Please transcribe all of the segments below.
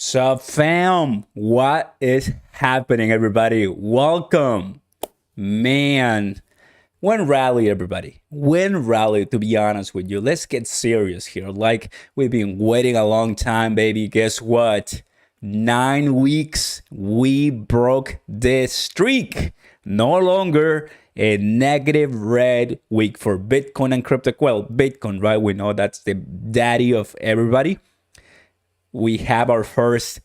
Sup fam, what is happening everybody? Welcome. Man, when rally everybody, when rally, to be honest with you. Let's get serious here. Like, we've been waiting a long time, baby. Guess what? 9 weeks, we broke this streak. No longer a negative red week for Bitcoin and crypto. Well, Bitcoin, right? We know that's the daddy of everybody. We have our first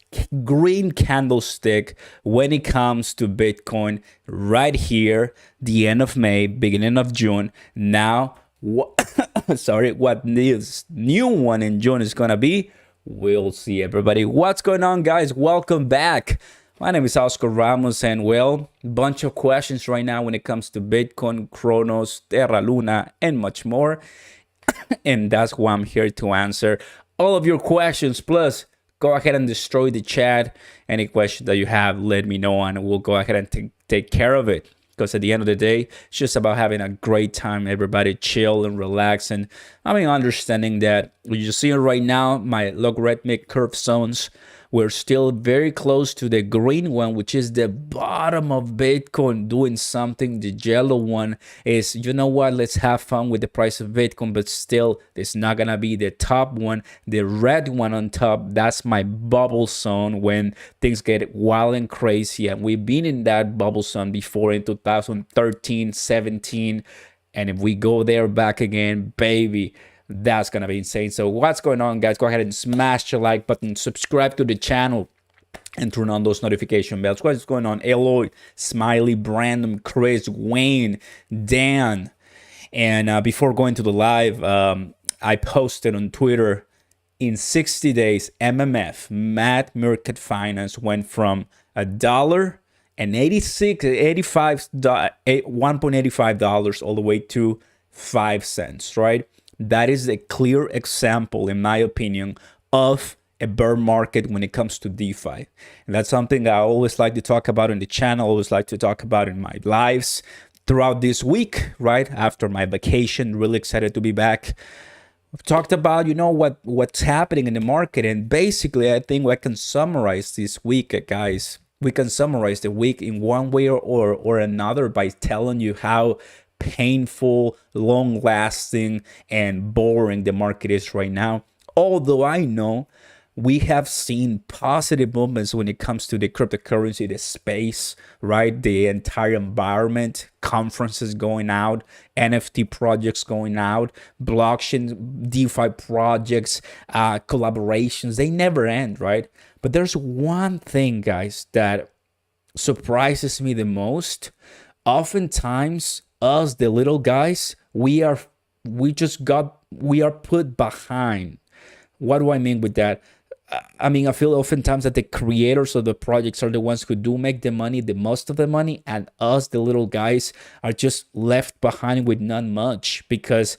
green candlestick when it comes to Bitcoin right here, the end of May, beginning of June. Now, what this new one in June is gonna be, we'll see everybody. What's going on, guys? Welcome back. My name is Oscar Ramos, and well, bunch of questions right now when it comes to Bitcoin, Cronos, Terra, Luna, and much more. And that's why I'm here to answer all of your questions. Plus, go ahead and destroy the chat. Any question that you have, let me know, and we'll go ahead and take care of it. Because at the end of the day, it's just about having a great time. Everybody chill and relax. And understanding that you're seeing right now, my logarithmic curve zones, we're still very close to the green one, which is the bottom of Bitcoin doing something. The yellow one is, you know what, let's have fun with the price of Bitcoin, but still, it's not going to be the top one. The red one on top, that's my bubble zone when things get wild and crazy. And we've been in that bubble zone before in 2013, 17. And if we go there back again, baby, that's gonna be insane. So what's going on, guys? Go ahead and smash the like button, subscribe to the channel, and turn on those notification bells. What's going on? Eloy, Smiley, Brandon, Chris, Wayne, Dan. And before going to the live, I posted on Twitter, in 60 days, MMF, Mad Market Finance, went from $1.85 all the way to 5 cents, right? That is a clear example, in my opinion, of a bear market when it comes to DeFi. And that's something I always like to talk about in the channel, always like to talk about in my lives throughout this week, right? After my vacation, really excited to be back. I've talked about, what's happening in the market. And basically, I think I can summarize this week, guys. We can summarize the week in one way or another by telling you how painful, long-lasting, and boring the market is right now. Although I know we have seen positive movements when it comes to the cryptocurrency, the space, right? The entire environment, conferences going out, NFT projects going out, blockchain, DeFi projects, collaborations, they never end, right? But there's one thing, guys, that surprises me the most. Oftentimes, us, the little guys, we are put behind. What do I mean with that? I feel oftentimes that the creators of the projects are the ones who do make the money, the most of the money, and us, the little guys, are just left behind with not much, because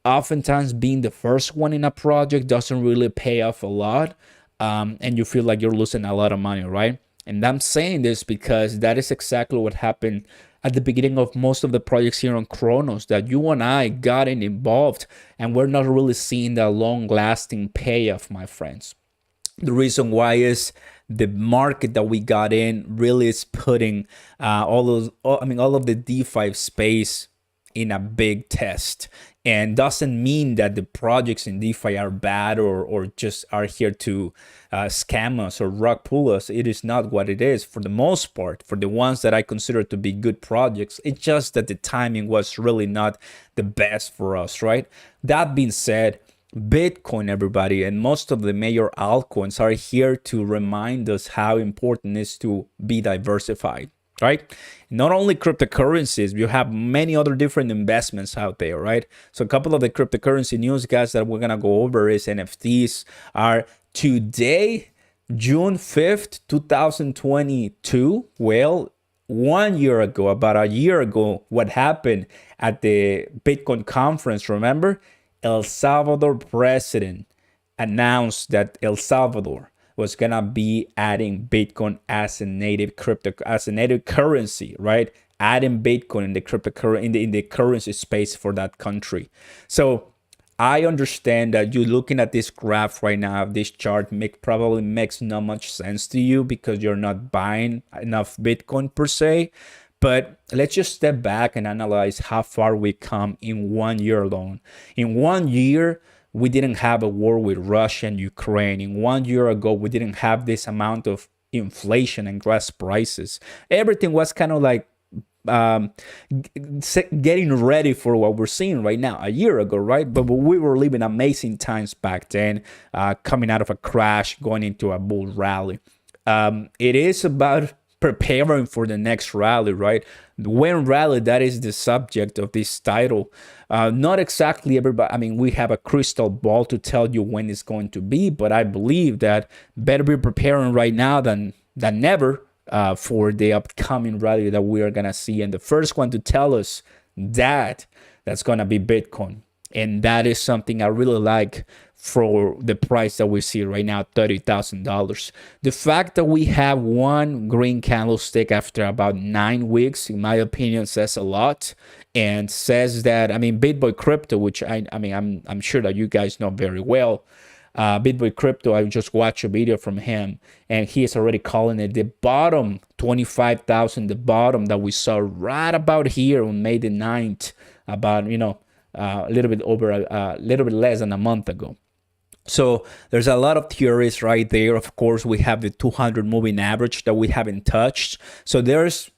oftentimes being the first one in a project doesn't really pay off a lot, and you feel like you're losing a lot of money, right? And I'm saying this because that is exactly what happened at the beginning of most of the projects here on Cronos, that you and I got involved, and we're not really seeing that long-lasting payoff, my friends. The reason why is the market that we got in really is putting all of the DeFi space in a big test. And doesn't mean that the projects in DeFi are bad or just are here to scam us or rug pull us. It is not what it is for the most part. For the ones that I consider to be good projects, it's just that the timing was really not the best for us, right? That being said, Bitcoin, everybody, and most of the major altcoins are here to remind us how important it is to be diversified. Right? Not only cryptocurrencies, you have many other different investments out there, right? So a couple of the cryptocurrency news, guys, that we're gonna go over is NFTs are today, June 5th, 2022. Well, 1 year ago, about a year ago, what happened at the Bitcoin conference, remember? El Salvador president announced that El Salvador was gonna be adding Bitcoin as a native currency, right? Adding Bitcoin in the cryptocurrency in the currency space for that country. So I understand that you looking at this graph right now, this chart probably makes not much sense to you because you're not buying enough Bitcoin per se. But let's just step back and analyze how far we come in 1 year alone. In 1 year, we didn't have a war with Russia and Ukraine. In 1 year ago, we didn't have this amount of inflation and gas prices. Everything was kind of like getting ready for what we're seeing right now a year ago, right? But we were living amazing times back then, coming out of a crash, going into a bull rally. It is about preparing for the next rally, right? When rally, that is the subject of this title. Not exactly everybody, I mean, we have a crystal ball to tell you when it's going to be, but I believe that better be preparing right now than never for the upcoming rally that we are gonna see. And the first one to tell us that's gonna be Bitcoin. And that is something I really like for the price that we see right now, $30,000. The fact that we have one green candlestick after about 9 weeks, in my opinion, says a lot, and says that, I mean, BitBoy Crypto, which I'm sure that you guys know very well. BitBoy Crypto, I just watched a video from him, and he is already calling it the bottom, 25,000, the bottom that we saw right about here on May the 9th, about, a little bit less than a month ago. So there's a lot of theories right there. Of course, we have the 200 moving average that we haven't touched. So there's,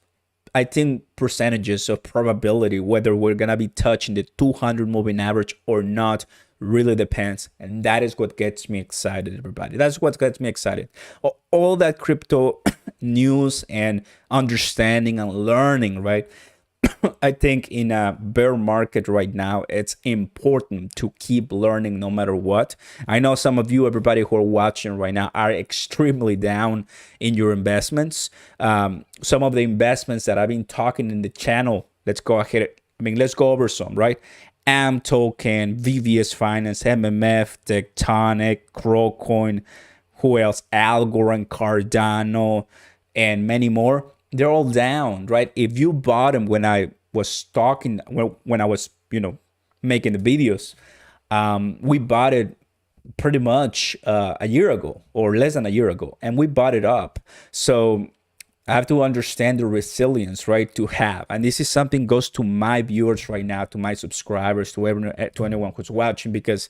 I think, percentages of probability whether we're going to be touching the 200 moving average or not. Really depends. And that is what gets me excited, everybody. That's what gets me excited. All that crypto news and understanding and learning, right? I think in a bear market right now, it's important to keep learning no matter what. I know some of you, everybody who are watching right now, are extremely down in your investments. Some of the investments that I've been talking in the channel, let's go ahead. Let's go over some, right? AM token, VVS Finance, MMF, Tectonic, Crocoin, who else? Algorand, Cardano, and many more. They're all down, right? If you bought them when I was talking, when I was, making the videos, we bought it pretty much a year ago or less than a year ago, and we bought it up. So I have to understand the resilience, right, to have. And this is something goes to my viewers right now, to my subscribers, to anyone who's watching, because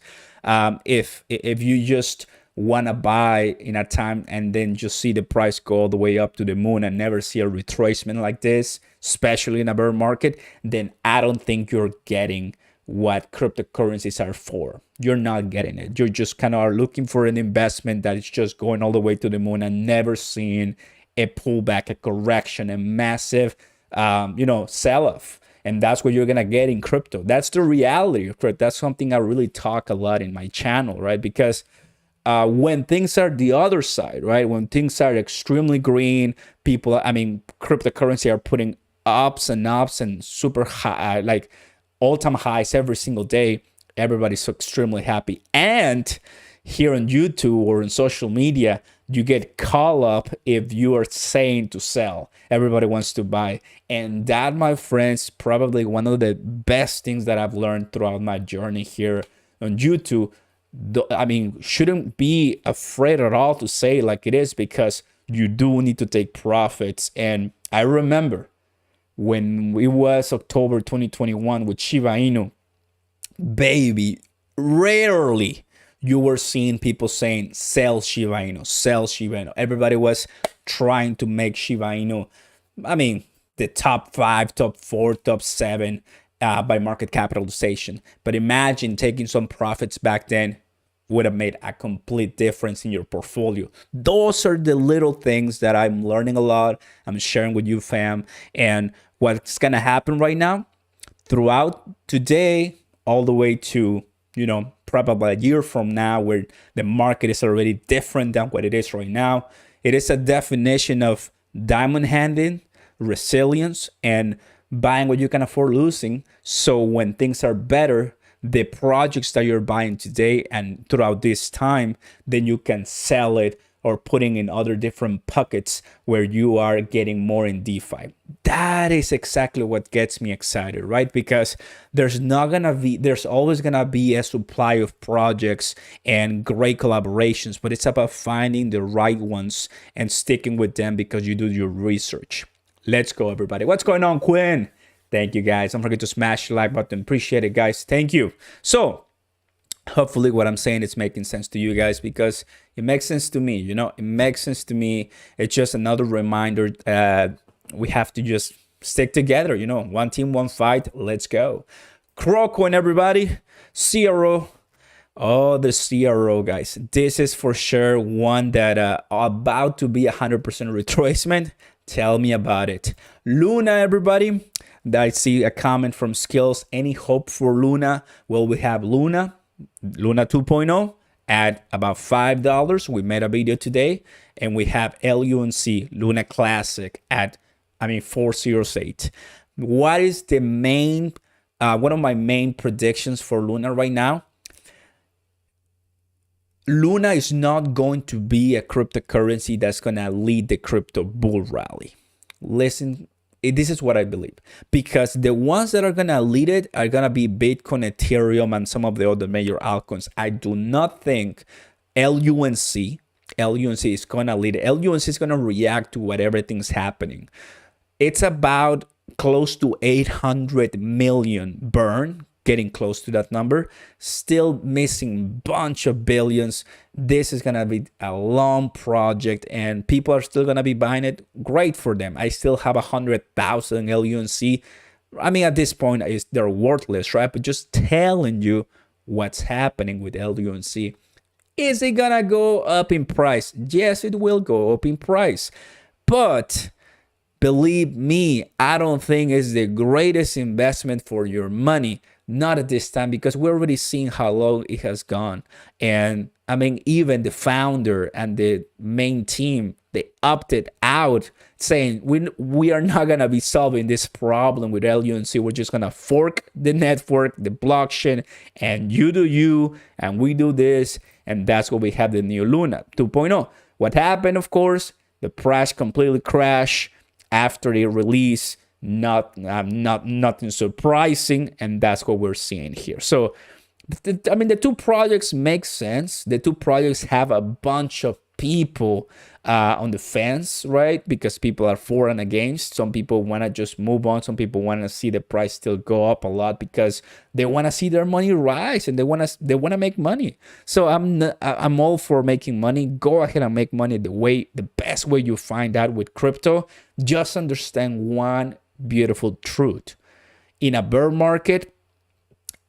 if you just want to buy in a time and then just see the price go all the way up to the moon and never see a retracement like this, especially in a bear market, then I don't think you're getting what cryptocurrencies are for. You're not getting it. You're just kind of are looking for an investment that is just going all the way to the moon and never seeing a pullback, a correction, a massive, sell-off. And that's what you're going to get in crypto. That's the reality of crypto. That's something I really talk a lot in my channel, right? Because when things are the other side, right? When things are extremely green, cryptocurrency are putting ups and super high, like all-time highs every single day. Everybody's so extremely happy. And here on YouTube or in social media, you get caught up if you are saying to sell. Everybody wants to buy. And that, my friends, probably one of the best things that I've learned throughout my journey here on YouTube. Shouldn't be afraid at all to say it like it is, because you do need to take profits. And I remember when it was October 2021 with Shiba Inu, baby, rarely you were seeing people saying, sell Shiba Inu, sell Shiba Inu. Everybody was trying to make Shiba Inu, the top 5, top 4, top 7 by market capitalization. But imagine taking some profits back then would have made a complete difference in your portfolio. Those are the little things that I'm learning a lot. I'm sharing with you, fam. And what's going to happen right now throughout today, all the way to, probably a year from now, where the market is already different than what it is right now. It is a definition of diamond handing, resilience, and buying what you can afford losing. So when things are better, the projects that you're buying today and throughout this time, then you can sell it or putting in other different pockets where you are getting more in DeFi. That is exactly what gets me excited, right? Because there's always gonna be a supply of projects and great collaborations, but it's about finding the right ones and sticking with them because you do your research. Let's go, everybody. What's going on, Quinn? Thank you, guys. Don't forget to smash the like button. Appreciate it, guys. Thank you. So hopefully what I'm saying is making sense to you guys, because it makes sense to me. You know, it makes sense to me. It's just another reminder we have to just stick together. You know, one team, one fight. Let's go. Coin, everybody. CRO. Oh, the CRO, guys. This is for sure one that about to be 100% retracement. Tell me about it. Luna, everybody. I see a comment from Skills. Any hope for Luna? Well, we have Luna 2.0 at about $5. We made a video today. And we have LUNC, Luna Classic, at 408. What is the main, one of my main predictions for Luna right now? Luna is not going to be a cryptocurrency that's going to lead the crypto bull rally. Listen, this is what I believe, because the ones that are going to lead it are going to be Bitcoin, Ethereum, and some of the other major altcoins. I do not think LUNC is going to lead it. LUNC is going to react to what everything's happening. It's about close to 800 million burn, getting close to that number, still missing bunch of billions. This is gonna be a long project and people are still gonna be buying it. Great for them. I still have 100,000 LUNC. At this point, they're worthless, right? But just telling you what's happening with LUNC. Is it gonna go up in price? Yes, it will go up in price, but believe me, I don't think it's the greatest investment for your money. Not at this time, because we're already seeing how low it has gone. And even the founder and the main team, they opted out saying we are not going to be solving this problem with LUNC. We're just going to fork the network, the blockchain, and you do you, and we do this. And that's what we have, the new Luna 2.0. What happened, of course, the price completely crashed after the release. Nothing surprising, and that's what we're seeing here. So the two projects make sense. The two projects have a bunch of people on the fence, right? Because people are for and against. Some people want to just move on. Some people want to see the price still go up a lot because they want to see their money rise and they want to make money. So I'm all for making money. Go ahead and make money the best way you find out with crypto. Just understand one beautiful truth. In a bear market,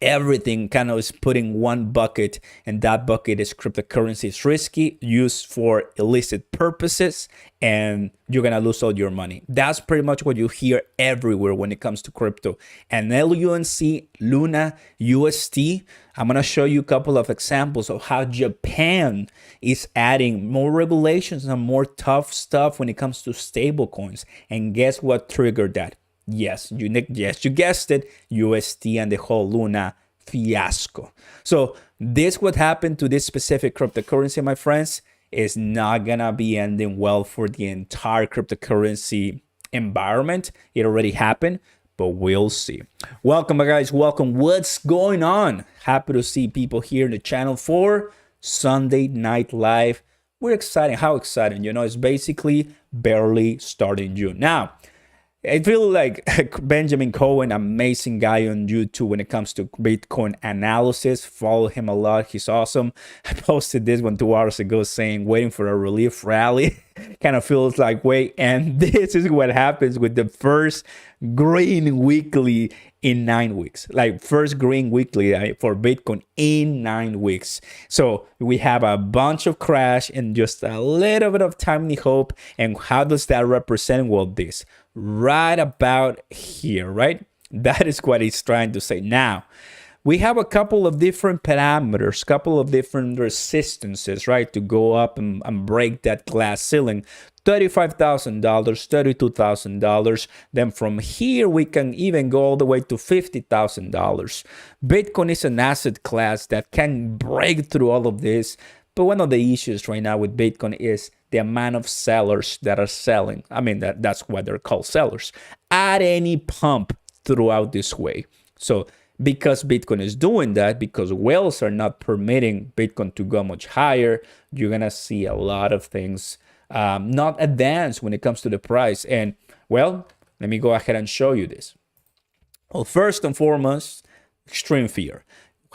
everything kind of is put in one bucket, and that bucket is cryptocurrency. It's risky, used for illicit purposes, and you're gonna lose all your money. That's pretty much what you hear everywhere when it comes to crypto. And LUNC, Luna, UST, I'm gonna show you a couple of examples of how Japan is adding more regulations and more tough stuff when it comes to stable coins. And guess what triggered that? Yes, you guessed it, UST and the whole Luna fiasco. So this what happened to this specific cryptocurrency, my friends, is not gonna be ending well for the entire cryptocurrency environment. It already happened, but we'll see. Welcome, guys. Welcome. What's going on? Happy to see people here in the channel for Sunday Night Live. We're excited. How exciting? You know, it's basically barely starting June. Now, I feel like Benjamin Cohen, amazing guy on YouTube when it comes to Bitcoin analysis. Follow him a lot. He's awesome. I posted this one 2 hours ago saying, waiting for a relief rally. Kind of feels like, wait, and this is what happens with the first green weekly in 9 weeks. Like first green weekly for Bitcoin in 9 weeks. So we have a bunch of crash and just a little bit of tiny hope. And how does that represent? Well, this right about here, right? That is what he's trying to say. Now, we have a couple of different parameters, couple of different resistances, right? To go up and break that glass ceiling. $35,000, $32,000. Then from here, we can even go all the way to $50,000. Bitcoin is an asset class that can break through all of this. But one of the issues right now with Bitcoin is the amount of sellers that are selling. I mean, that's why they're called sellers at any pump throughout this way. So because Bitcoin is doing that, because whales are not permitting Bitcoin to go much higher, you're going to see a lot of things not advance when it comes to the price. And well, let me go ahead and show you this. Well, first and foremost, extreme fear.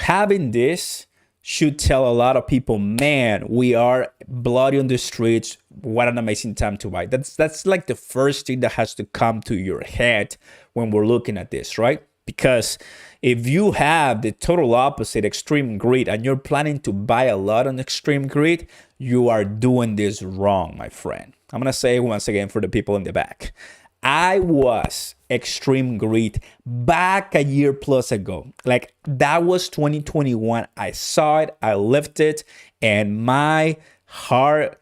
Having this should tell a lot of people, man, we are bloody on the streets. What an amazing time to buy. That's like the first thing that has to come to your head when we're looking at this, right? Because if you have the total opposite, extreme greed, and you're planning to buy a lot on extreme greed, you are doing this wrong, my friend. I'm going to say it once again for the people in the back. I was extreme greed back a year plus ago. Like that was 2021. I saw it, I lived it, and my hard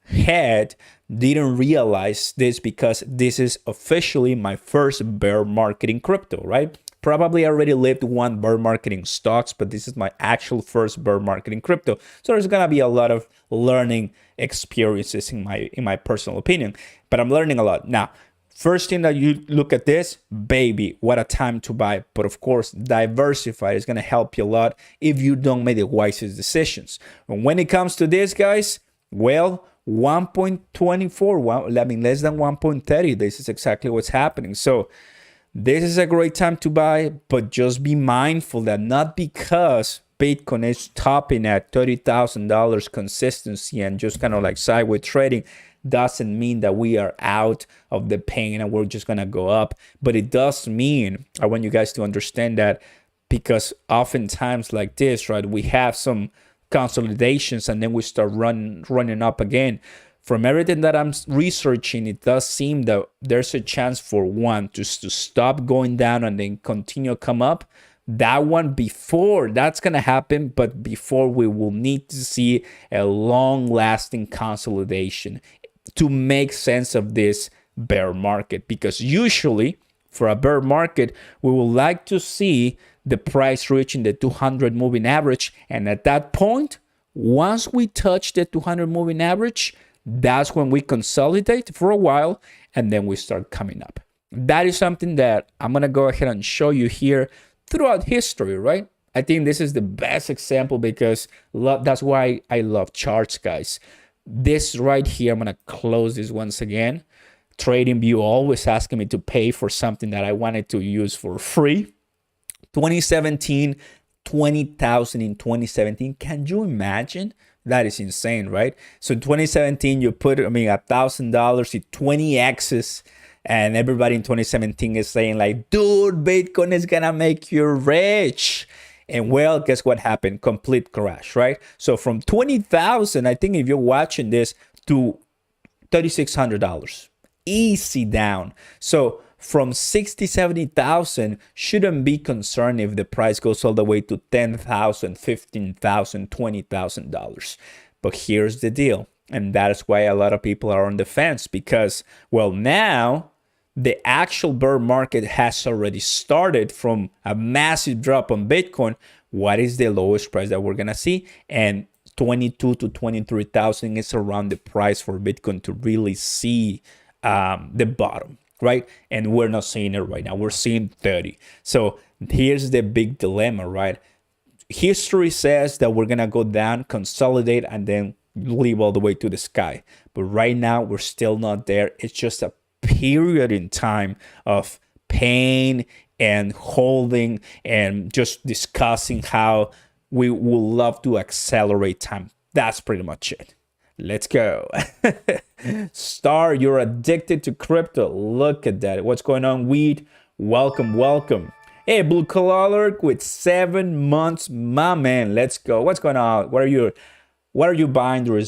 head didn't realize this because this is officially my first bear market in crypto, right? Probably already lived one bear market in stocks, but this is my actual first bear market in crypto. So there's gonna be a lot of learning experiences in my personal opinion, but I'm learning a lot. Now, first thing that you look at this, baby, what a time to buy. But of course, diversify is gonna help you a lot if you don't make the wisest decisions. And when it comes to this, guys, well, 1.24, I mean, less than 1.30, this is exactly what's happening. So this is a great time to buy, but just be mindful that not because Bitcoin is topping at $30,000 consistency and just kind of like sideways trading doesn't mean that we are out of the pain and we're just going to go up. But it does mean, I want you guys to understand that, because oftentimes like this, right, we have some consolidations and then we start running up again. From everything that I'm researching, it does seem that there's a chance for one just to stop going down and then continue come up. That one before that's going to happen, but before we will need to see a long-lasting consolidation to make sense of this bear market. Because usually for a bear market, we would like to see the price reaching the 200 moving average. And at that point, once we touch the 200 moving average, that's when we consolidate for a while and then we start coming up. That is something that I'm going to go ahead and show you here throughout history, right? I think this is the best example because that's why I love charts, guys. This right here, I'm going to close this once again. TradingView always asking me to pay for something that I wanted to use for free. 2017, 20,000 in 2017. Can you imagine? That is insane, right? So in 2017, you put, $1,000 in 20 X's, and everybody in 2017 is saying like, dude, Bitcoin is gonna make you rich. And well, guess what happened? Complete crash, right? So from 20,000, I think if you're watching this, to $3,600, easy down. So from 60, 70,000, shouldn't be concerned if the price goes all the way to $10,000, $15,000, $20,000. But here's the deal. And that is why a lot of people are on the fence because, well, now the actual bear market has already started from a massive drop on Bitcoin. What is the lowest price that we're going to see? And 22 to 23,000 is around the price for Bitcoin to really see the bottom. Right? And we're not seeing it right now. We're seeing 30. So here's the big dilemma, right? History says that we're going to go down, consolidate, and then leave all the way to the sky. But right now, we're still not there. It's just a period in time of pain and holding and just discussing how we would love to accelerate time. That's pretty much it. Let's go. Star, you're addicted to crypto. Look at that. What's going on, Weed? Welcome, welcome. Hey, Blue Collar with 7 months, my man. Let's go. What's going on? What are you buying during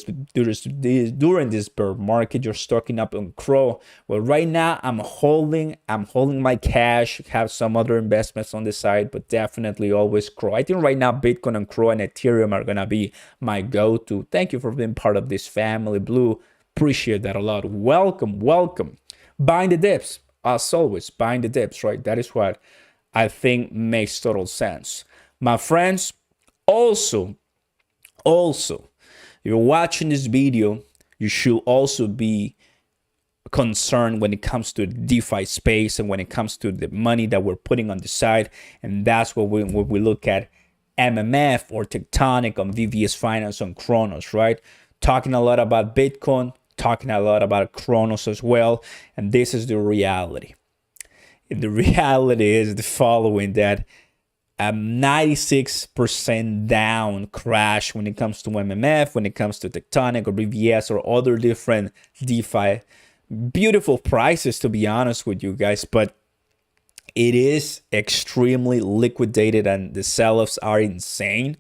this bear market? You're stocking up on CRO. Well, right now I'm holding my cash, have some other investments on the side, but definitely always CRO. I think right now Bitcoin and CRO and Ethereum are gonna be my go-to. Thank you for being part of this family, Blue. Appreciate that a lot. Welcome, welcome. Buying the dips, as always, buying the dips, right? That is what I think makes total sense. My friends, also, you're watching this video, you should also be concerned when it comes to the DeFi space and when it comes to the money that we're putting on the side. And that's what we look at MMF or Tectonic on VVS Finance on Cronos, right? Talking a lot about Bitcoin, talking a lot about Cronos as well. And this is the reality. And the reality is the following, that a 96% down crash when it comes to MMF, when it comes to Tectonic or VVS or other different DeFi. Beautiful prices, to be honest with you guys, but it is extremely liquidated and the sell-offs are insane.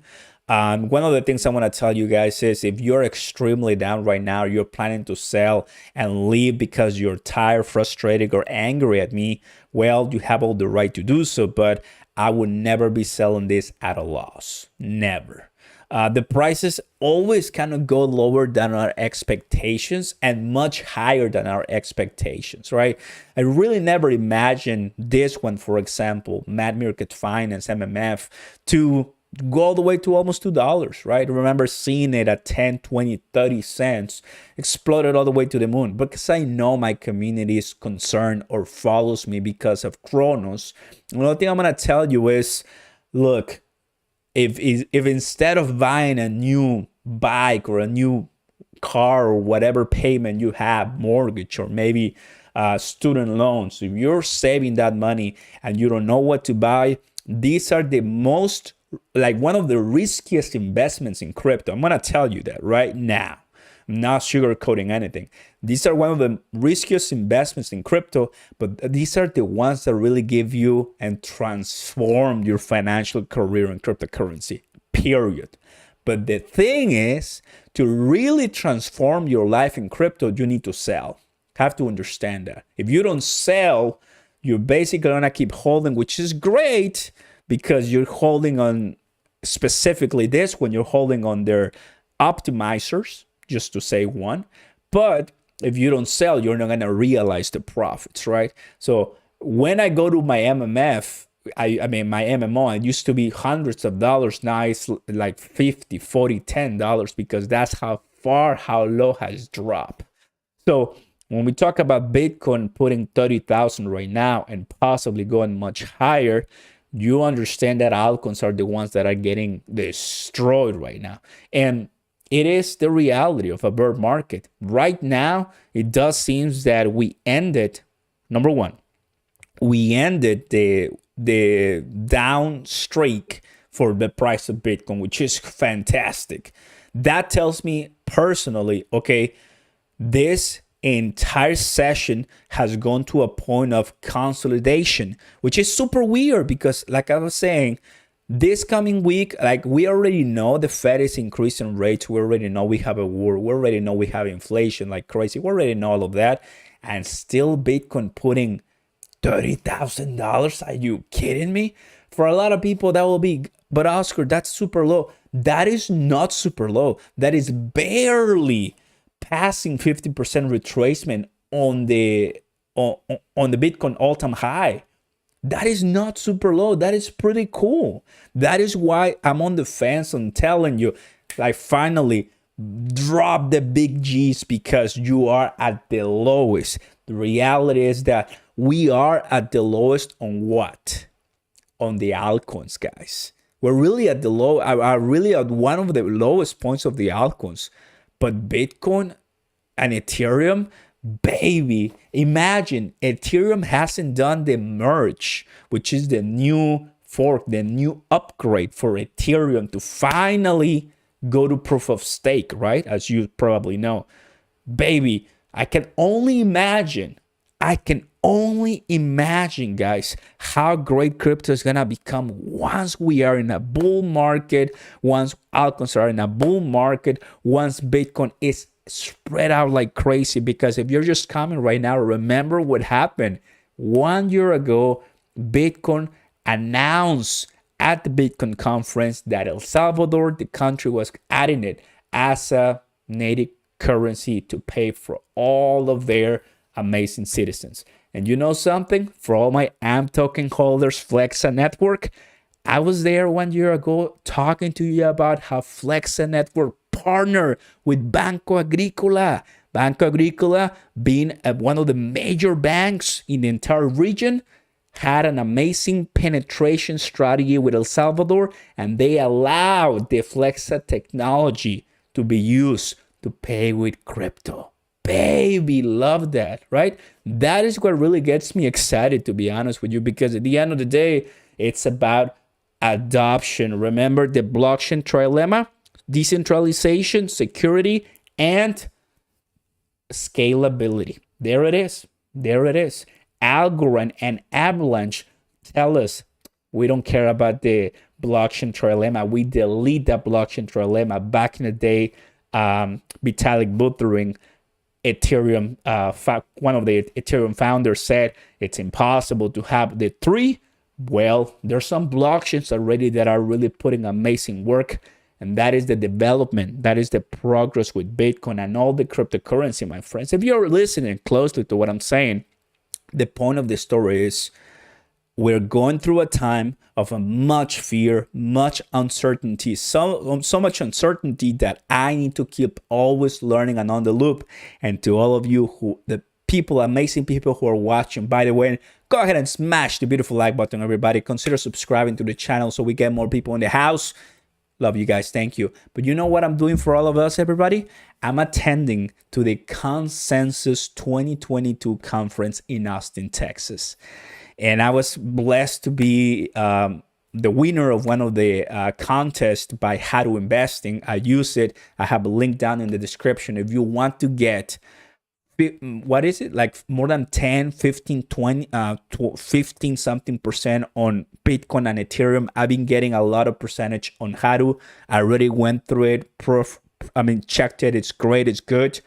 One of the things I want to tell you guys is, if you're extremely down right now, you're planning to sell and leave because you're tired, frustrated, or angry at me, well, you have all the right to do so, but I would never be selling this at a loss. Never. The prices always kind of go lower than our expectations and much higher than our expectations, right? I really never imagined this one, for example, Mad Market Finance, MMF, to go all the way to almost $2, right? I remember seeing it at 10, 20, 30 cents, exploded all the way to the moon. Because I know my community is concerned or follows me because of Cronos, the only thing I'm going to tell you is, look, if instead of buying a new bike or a new car or whatever payment you have, mortgage or maybe student loans, if you're saving that money and you don't know what to buy, these are the most, like, one of the riskiest investments in crypto. I'm going to tell you that right now. I'm not sugarcoating anything. These are one of the riskiest investments in crypto, but these are the ones that really give you and transform your financial career in cryptocurrency, period. But the thing is, to really transform your life in crypto, you need to sell. Have to understand that. If you don't sell, you're basically going to keep holding, which is great, because you're holding on specifically this when you're holding on their optimizers, just to say one. But if you don't sell, you're not going to realize the profits, right? So when I go to my MMF, I mean, my MMO, it used to be hundreds of dollars. Now it's like 50, 40, $10 because that's how low has dropped. So when we talk about Bitcoin putting 30,000 right now and possibly going much higher, you understand that altcoins are the ones that are getting destroyed right now. And it is the reality of a bear market. Right now, it does seem that we ended, number one, we ended the down streak for the price of Bitcoin, which is fantastic. That tells me personally, okay, this entire session has gone to a point of consolidation, which is super weird because, like I was saying, this coming week, like, we already know the Fed is increasing rates. We already know we have a war. We already know we have inflation like crazy. We already know all of that. And still Bitcoin putting $30,000. Are you kidding me? For a lot of people, that will be, but Oscar, that's super low. That is not super low. That is barely passing 50% retracement on the Bitcoin all-time high. That is not super low. That is pretty cool. That is why I'm on the fence on telling you, like, finally drop the big G's because you are at the lowest. The reality is that we are at the lowest on what? On the altcoins, guys. We're really at the low, are really at one of the lowest points of the altcoins. But Bitcoin and Ethereum, baby, imagine Ethereum hasn't done the merge, which is the new fork, the new upgrade for Ethereum to finally go to proof of stake, right? As you probably know. Baby, I can only imagine, guys, how great crypto is going to become once we are in a bull market, once altcoins are in a bull market, once Bitcoin is spread out like crazy. Because if you're just coming right now, remember what happened 1 year ago. Bitcoin announced at the Bitcoin conference that El Salvador, the country, was adding it as a native currency to pay for all of their amazing citizens. And you know something? For all my AMP token holders, Flexa Network, I was there 1 year ago talking to you about how Flexa Network partner with Banco Agricola. Banco Agricola, being one of the major banks in the entire region, had an amazing penetration strategy with El Salvador, and they allowed the flexa technology to be used to pay with crypto. Baby, love that, right? That is what really gets me excited, to be honest with you, because at the end of the day, it's about adoption. Remember the blockchain trilemma: decentralization, security, and scalability. There it is. There it is. Algorand and Avalanche tell us we don't care about the blockchain trilemma. We delete that blockchain trilemma. Back in the day, Vitalik Buterin, Ethereum, one of the Ethereum founders, said it's impossible to have the three. Well, there's some blockchains already that are really putting amazing work, and that is the development, that is the progress with Bitcoin and all the cryptocurrency, my friends. If you're listening closely to what I'm saying, the point of the story is we're going through a time of much fear, much uncertainty, so much uncertainty that I need to keep always learning and on the loop. And to all of you, the people, amazing people who are watching, by the way, go ahead and smash the beautiful like button, everybody. Consider subscribing to the channel so we get more people in the house. Love you guys. Thank you. But you know what I'm doing for all of us, everybody? I'm attending to the Consensus 2022 conference in Austin, Texas. And I was blessed to be the winner of one of the contests by How to Investing. I use it. I have a link down in the description. If you want to get, what is it, like more than 10, 15, 20, 15 something percent on Bitcoin and Ethereum. I've been getting a lot of percentage on Haru. I already went through it, checked it. It's great, it's good.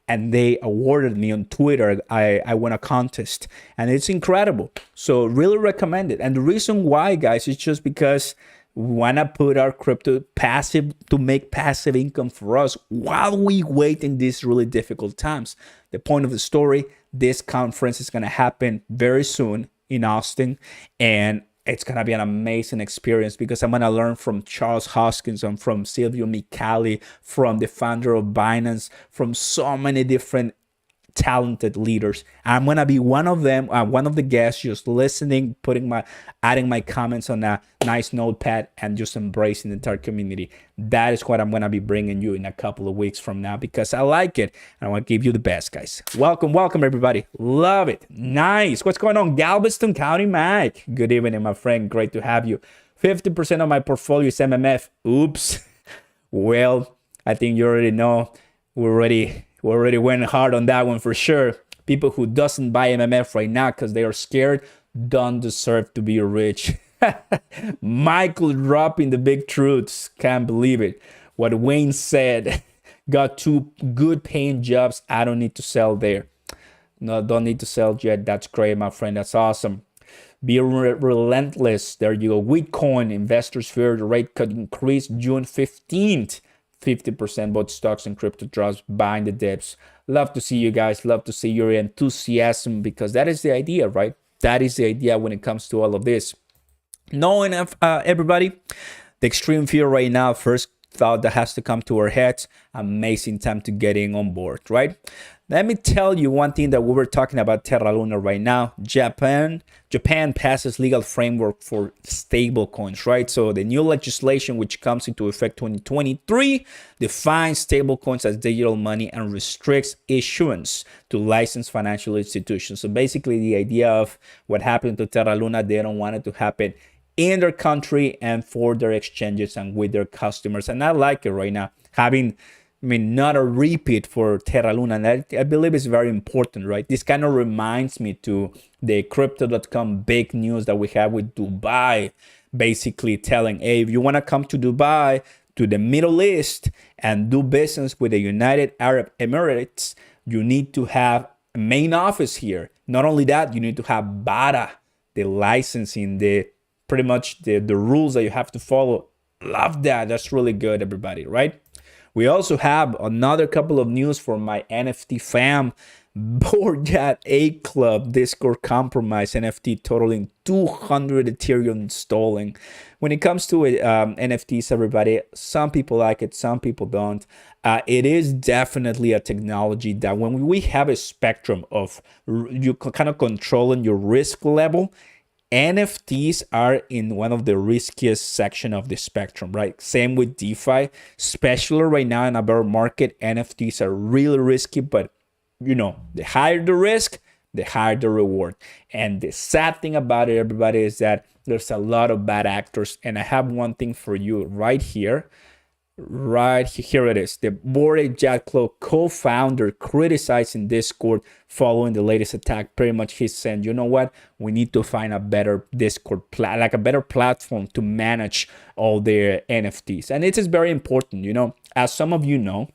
And they awarded me on Twitter. I won a contest and it's incredible. So really recommend it. And the reason why, guys, is just because we want to put our crypto passive to make passive income for us while we wait in these really difficult times. The point of the story, this conference is going to happen very soon in Austin, and it's going to be an amazing experience because I'm going to learn from Charles Hoskinson, from Silvio Micali, from the founder of Binance, from so many different talented leaders. I'm going to be one of them, one of the guests, just listening, adding my comments on a nice notepad and just embracing the entire community. That is what I'm going to be bringing you in a couple of weeks from now because I like it. And I want to give you the best, guys. Welcome, welcome, everybody. Love it. Nice. What's going on? Galveston County, Mike. Good evening, my friend. Great to have you. 50% of my portfolio is MMF. Oops. Well, I think you already know. We already went hard on that one for sure. People who doesn't buy MMF right now because they are scared don't deserve to be rich. Michael dropping the big truths. Can't believe it. What Wayne said. Got 2 good paying jobs. I don't need to sell there. No, don't need to sell yet. That's great, my friend. That's awesome. Be relentless. There you go. Bitcoin investors fear the rate could increase June 15th. 50% both stocks and crypto drops, buying the dips. Love to see you guys. Love to see your enthusiasm because that is the idea, right? That is the idea when it comes to all of this. Knowing everybody, the extreme fear right now, first thought that has to come to our heads, amazing time to get in on board, right? Let me tell you one thing that we were talking about Terra Luna right now. Japan passes legal framework for stable coins, right? So the new legislation, which comes into effect 2023, defines stable coins as digital money and restricts issuance to licensed financial institutions. So basically the idea of what happened to Terra Luna, they don't want it to happen in their country and for their exchanges and with their customers. And I like it right now. Not a repeat for Terra Luna. And I believe it's very important, right? This kind of reminds me to the crypto.com big news that we have with Dubai, basically telling, hey, if you want to come to Dubai, to the Middle East and do business with the United Arab Emirates, you need to have a main office here. Not only that, you need to have BARA, the licensing, pretty much the rules that you have to follow. Love that. That's really good, everybody, right? We also have another couple of news for my NFT fam. Bored 8 Club Discord compromise NFT totaling 200 Ethereum installing. When it comes to NFTs, everybody, some people like it, some people don't. It is definitely a technology that when we have a spectrum of you kind of controlling your risk level, NFTs are in one of the riskiest section of the spectrum, right? Same with DeFi, especially right now in a bear market. NFTs are really risky, but the higher the risk, the higher the reward. And the sad thing about it, everybody, is that there's a lot of bad actors. And I have one thing for you right here. Right here it is. The Bored Ape Club co-founder criticizing Discord following the latest attack. Pretty much he's saying, you know what? We need to find a better Discord, like a better platform to manage all their NFTs. And it is very important, as some of you know,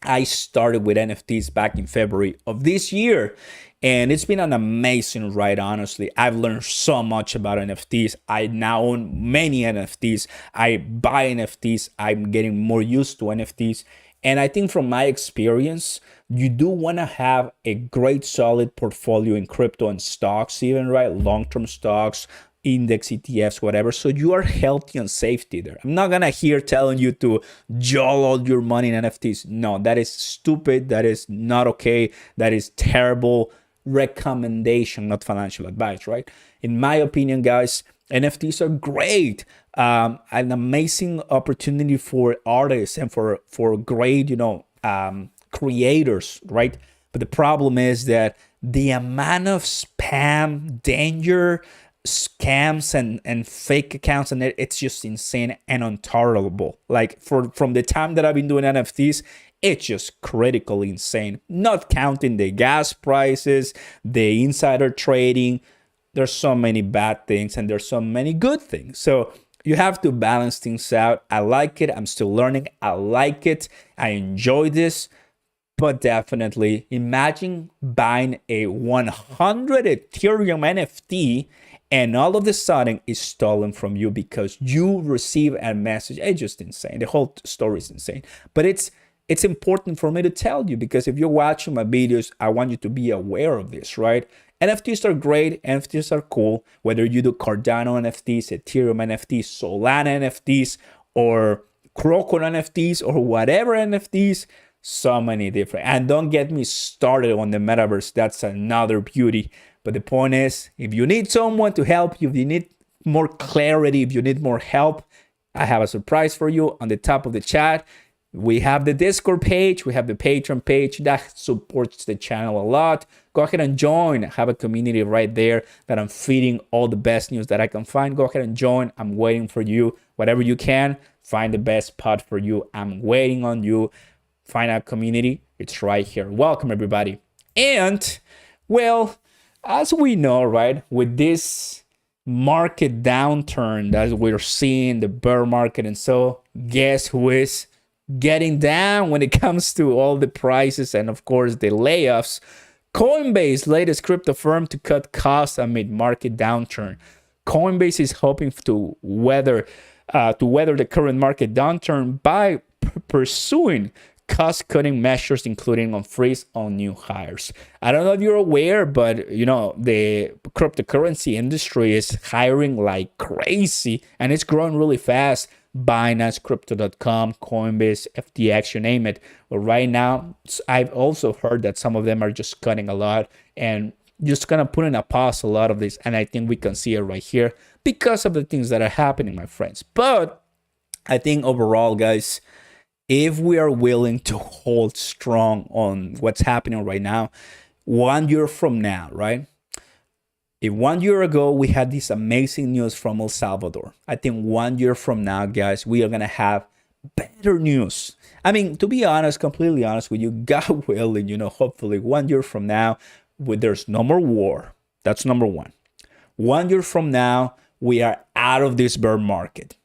I started with NFTs back in February of this year, and it's been an amazing ride, honestly. I've learned so much about NFTs. I now own many NFTs. I buy NFTs. I'm getting more used to NFTs. And I think from my experience, you do want to have a great solid portfolio in crypto and stocks, even, right? Long-term stocks, index ETFs, whatever, so you are healthy and safety there. I'm not gonna here telling you to jol all your money in NFTs. No, that is stupid. That is not okay. That is terrible recommendation, not financial advice, right? In my opinion, guys, NFTs are great. An amazing opportunity for artists and for great, creators, right? But the problem is that the amount of spam, danger, scams and fake accounts, and it's just insane and intolerable. Like from the time that I've been doing NFTs, it's just critically insane. Not counting the gas prices, the insider trading. There's so many bad things and there's so many good things. So you have to balance things out. I like it. I'm still learning. I like it. I enjoy this. But definitely imagine buying a 100 Ethereum NFT and all of a sudden it's stolen from you because you receive a message. It's just insane. The whole story is insane. But it's important for me to tell you, because if you're watching my videos, I want you to be aware of this, right? NFTs are great. NFTs are cool. Whether you do Cardano NFTs, Ethereum NFTs, Solana NFTs, or Croco NFTs, or whatever NFTs, so many different. And don't get me started on the metaverse. That's another beauty. But the point is, if you need someone to help you, if you need more clarity, if you need more help, I have a surprise for you on the top of the chat. We have the Discord page. We have the Patreon page that supports the channel a lot. Go ahead and join. I have a community right there that I'm feeding all the best news that I can find. Go ahead and join. I'm waiting for you. Whatever you can, find the best spot for you. I'm waiting on you. Find a community. It's right here. Welcome, everybody. And, well, as we know, right, with this market downturn that we're seeing, the bear market, and so, guess who is getting down when it comes to all the prices and, of course, the layoffs? Coinbase, latest crypto firm to cut costs amid market downturn. Coinbase is hoping to weather the current market downturn by pursuing cost-cutting measures, including on freeze on new hires. I don't know if you're aware, but the cryptocurrency industry is hiring like crazy, and it's growing really fast. Binance, Crypto.com, Coinbase, FTX, you name it. But right now, I've also heard that some of them are just cutting a lot and just gonna put in a pause a lot of this. And I think we can see it right here because of the things that are happening, my friends. But I think overall, guys, if we are willing to hold strong on what's happening right now, 1 year from now, right? If 1 year ago we had this amazing news from El Salvador, I think 1 year from now, guys, we are going to have better news. I mean, to be honest, completely honest with you, God willing, hopefully 1 year from now, there's no more war. That's number one. 1 year from now, we are out of this bear market.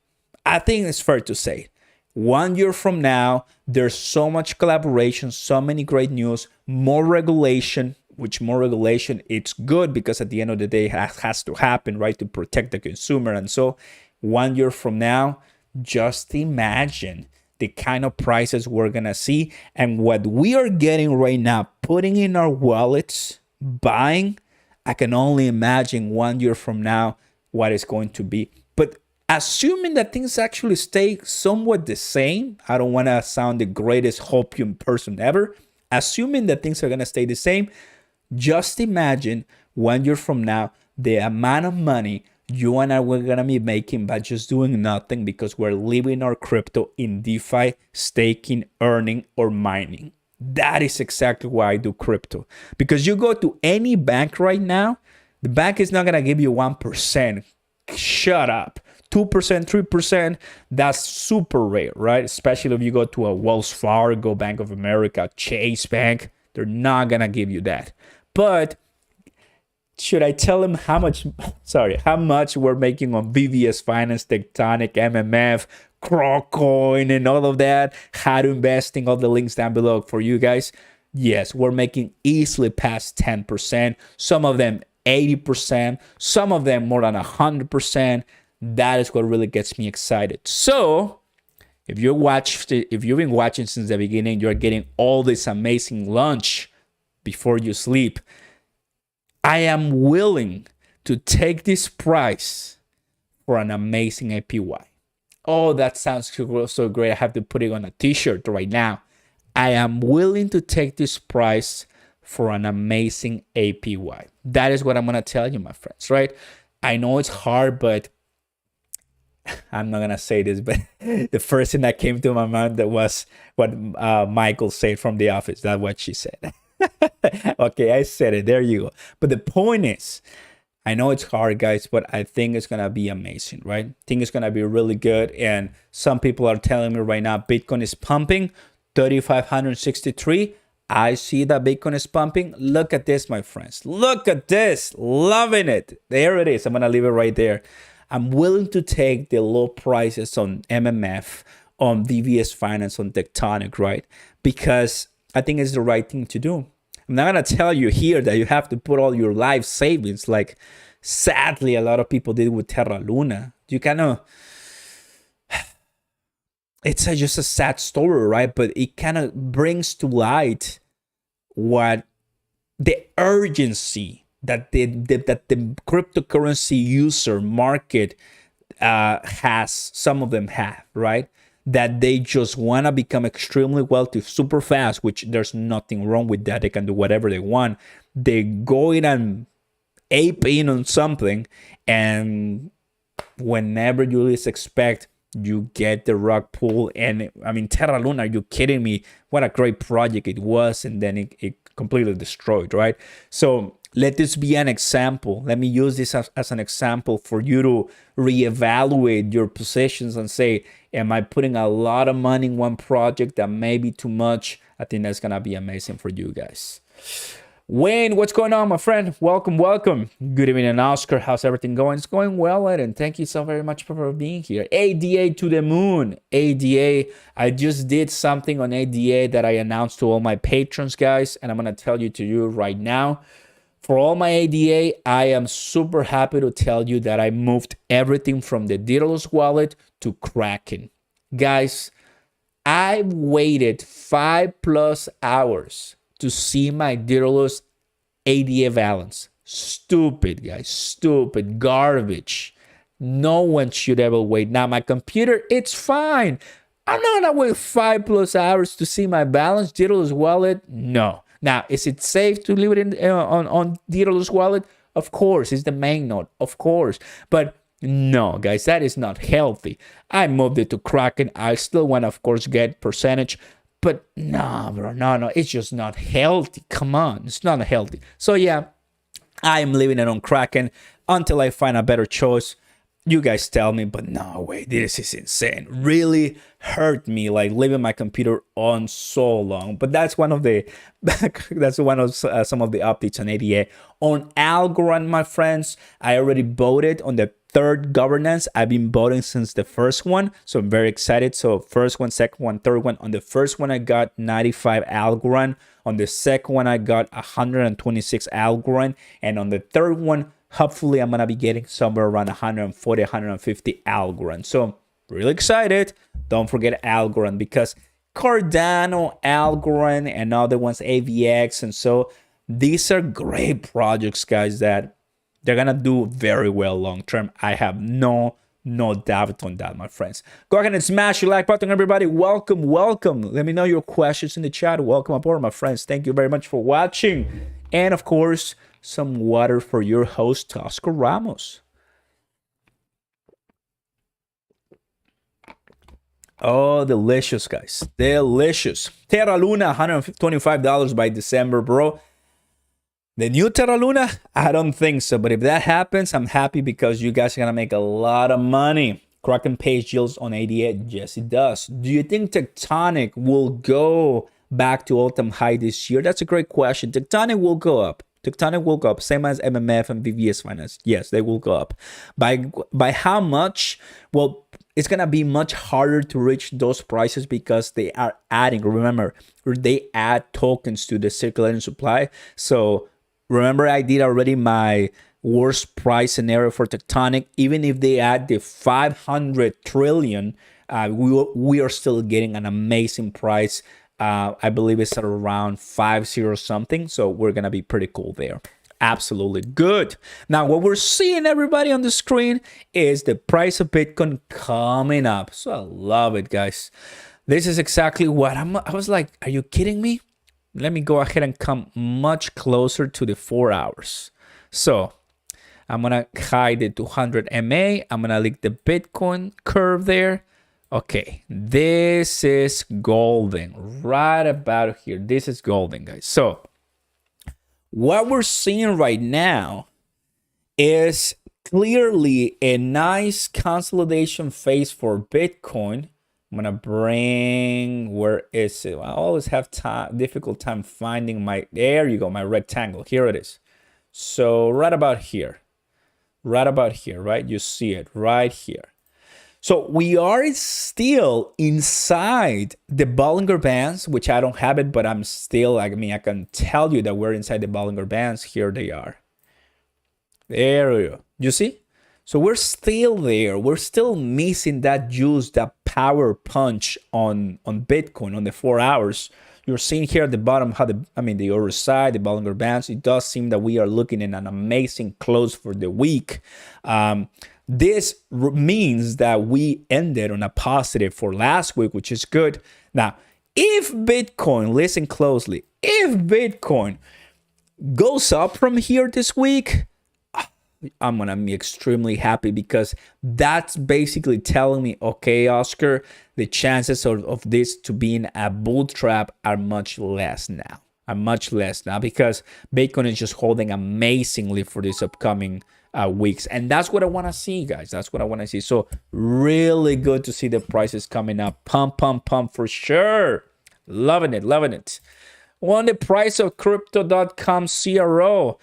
I think it's fair to say. 1 year from now, there's so much collaboration, so many great news, more regulation, which more regulation, it's good because at the end of the day, it has to happen, right, to protect the consumer. And so 1 year from now, just imagine the kind of prices we're gonna see, and what we are getting right now, putting in our wallets, buying. I can only imagine 1 year from now what it's going to be. But assuming that things actually stay somewhat the same, I don't want to sound the greatest hopium person ever. Assuming that things are going to stay the same, just imagine 1 year from now the amount of money you and I were going to be making by just doing nothing, because we're leaving our crypto in DeFi, staking, earning, or mining. That is exactly why I do crypto. Because you go to any bank right now, the bank is not going to give you 1%. Shut up. 2%, 3%, that's super rare, right? Especially if you go to a Wells Fargo, Bank of America, Chase Bank, they're not going to give you that. But should I tell them how much we're making on BVS Finance, Tectonic, MMF, Crocoin, and all of that? How to investing, all the links down below for you guys. Yes, we're making easily past 10%. Some of them 80%. Some of them more than 100%. That is what really gets me excited. So if you've been watching since the beginning, you're getting all this amazing lunch before you sleep. I am willing to take this price for an amazing APY. Oh, that sounds so great. I have to put it on a t-shirt right now. I am willing to take this price for an amazing APY. That is what I'm going to tell you, my friends, right? I know it's hard, but I'm not going to say this, but the first thing that came to my mind that was what Michael said from The Office. That's what she said. Okay, I said it. There you go. But the point is, I know it's hard, guys, but I think it's going to be amazing, right? I think it's going to be really good. And some people are telling me right now, Bitcoin is pumping 3,563. I see that Bitcoin is pumping. Look at this, my friends. Look at this. Loving it. There it is. I'm going to leave it right there. I'm willing to take the low prices on MMF, on DVS Finance, on Tectonic, right? Because I think it's the right thing to do. I'm not going to tell you here that you have to put all your life savings like sadly a lot of people did with Terra Luna. You kind of, it's just a sad story, right? But it kind of brings to light what the urgency that the cryptocurrency user market has, some of them have, right? That they just want to become extremely wealthy super fast, which there's nothing wrong with that. They can do whatever they want. They go in and ape in on something, and whenever you least expect, you get the rug pull. And I mean, Terra Luna, are you kidding me? What a great project it was, and then it completely destroyed, right? So let this be an example. Let me use this as an example for you to reevaluate your positions and say, am I putting a lot of money in one project that may be too much? I think that's going to be amazing for you guys. Wayne, what's going on, my friend? Welcome, welcome. Good evening, Oscar. How's everything going? It's going well, Eden. Thank you so very much for being here. ADA to the moon. ADA. I just did something on ADA that I announced to all my patrons, guys, and I'm going to tell you right now. For all my ADA, I am super happy to tell you that I moved everything from the Daedalus wallet to Kraken. Guys, I waited 5+ hours to see my Daedalus ADA balance. Stupid, guys. Stupid. Garbage. No one should ever wait. Now, my computer, it's fine. I'm not going to wait 5+ hours to see my balance. Daedalus wallet, no. Now, is it safe to leave it in on Daedalus wallet? Of course, it's the main node, of course. But no, guys, that is not healthy. I moved it to Kraken. I still want to, of course, get percentage. But no, bro, no, it's just not healthy. Come on, it's not healthy. So yeah, I am leaving it on Kraken until I find a better choice. You guys tell me, but no way, this is insane. Really hurt me, like leaving my computer on so long. But that's one of the some of the updates on ADA. On Algorand, my friends, I already voted on the third governance. I've been voting since the first one, so I'm very excited. So first one, second one, third one. On the first one, I got 95 Algorand. On the second one, I got 126 Algorand, and on the third one, hopefully I'm gonna be getting somewhere around 140, 150 Algorand. So really excited. Don't forget Algorand, because Cardano, Algorand, and other ones, AVX, and so these are great projects, guys, that they're gonna do very well long term. I have no doubt on that, my friends. Go ahead and smash your like button, everybody. Welcome. Let me know your questions in the chat. Welcome aboard, my friends. Thank you very much for watching. And of course, some water for your host, Oscar Ramos. Oh, delicious, guys. Delicious. Terra Luna, $125 by December, bro. The new Terra Luna? I don't think so. But if that happens, I'm happy, because you guys are going to make a lot of money. Kraken page yields on 88. Yes, it does. Do you think Tectonic will go back to all-time high this year? That's a great question. Tectonic will go up. Tectonic will go up. Same as MMF and VVS Finance. Yes, they will go up. By how much? Well, it's going to be much harder to reach those prices, because they are adding. Remember, they add tokens to the circulating supply. So remember, I did already my worst price scenario for Tectonic. Even if they add the 500 trillion, we are still getting an amazing price. I believe it's at around 50 something. So we're going to be pretty cool there. Absolutely good. Now, what we're seeing, everybody, on the screen is the price of Bitcoin coming up. So I love it, guys. This is exactly what I was like, are you kidding me? Let me go ahead and come much closer to the 4 hours. So I'm going to hide the 200 MA. I'm going to link the Bitcoin curve there. Okay, this is golden right about here. This is golden, guys. So what we're seeing right now is clearly a nice consolidation phase for Bitcoin. I'm gonna bring, where is it? I always have difficult time finding my, there you go, my rectangle. Here it is. So right about here, right? You see it right here. So we are still inside the Bollinger Bands, which I don't have it, but I'm still, I can tell you that we're inside the Bollinger Bands. Here they are. There we go. You see? So we're still there. We're still missing that juice, that power punch on Bitcoin on the 4 hours. You're seeing here at the bottom how the other side, the Bollinger Bands. It does seem that we are looking at an amazing close for the week. This means that we ended on a positive for last week, which is good. Now, if Bitcoin, listen closely, if Bitcoin goes up from here this week, I'm going to be extremely happy, because that's basically telling me, okay, Oscar, the chances of this to being a bull trap are much less now. Because Bitcoin is just holding amazingly for this upcoming weeks. And that's what I want to see, guys. That's what I want to see. So really good to see the prices coming up. Pump for sure. Loving it. On the price of crypto.com CRO.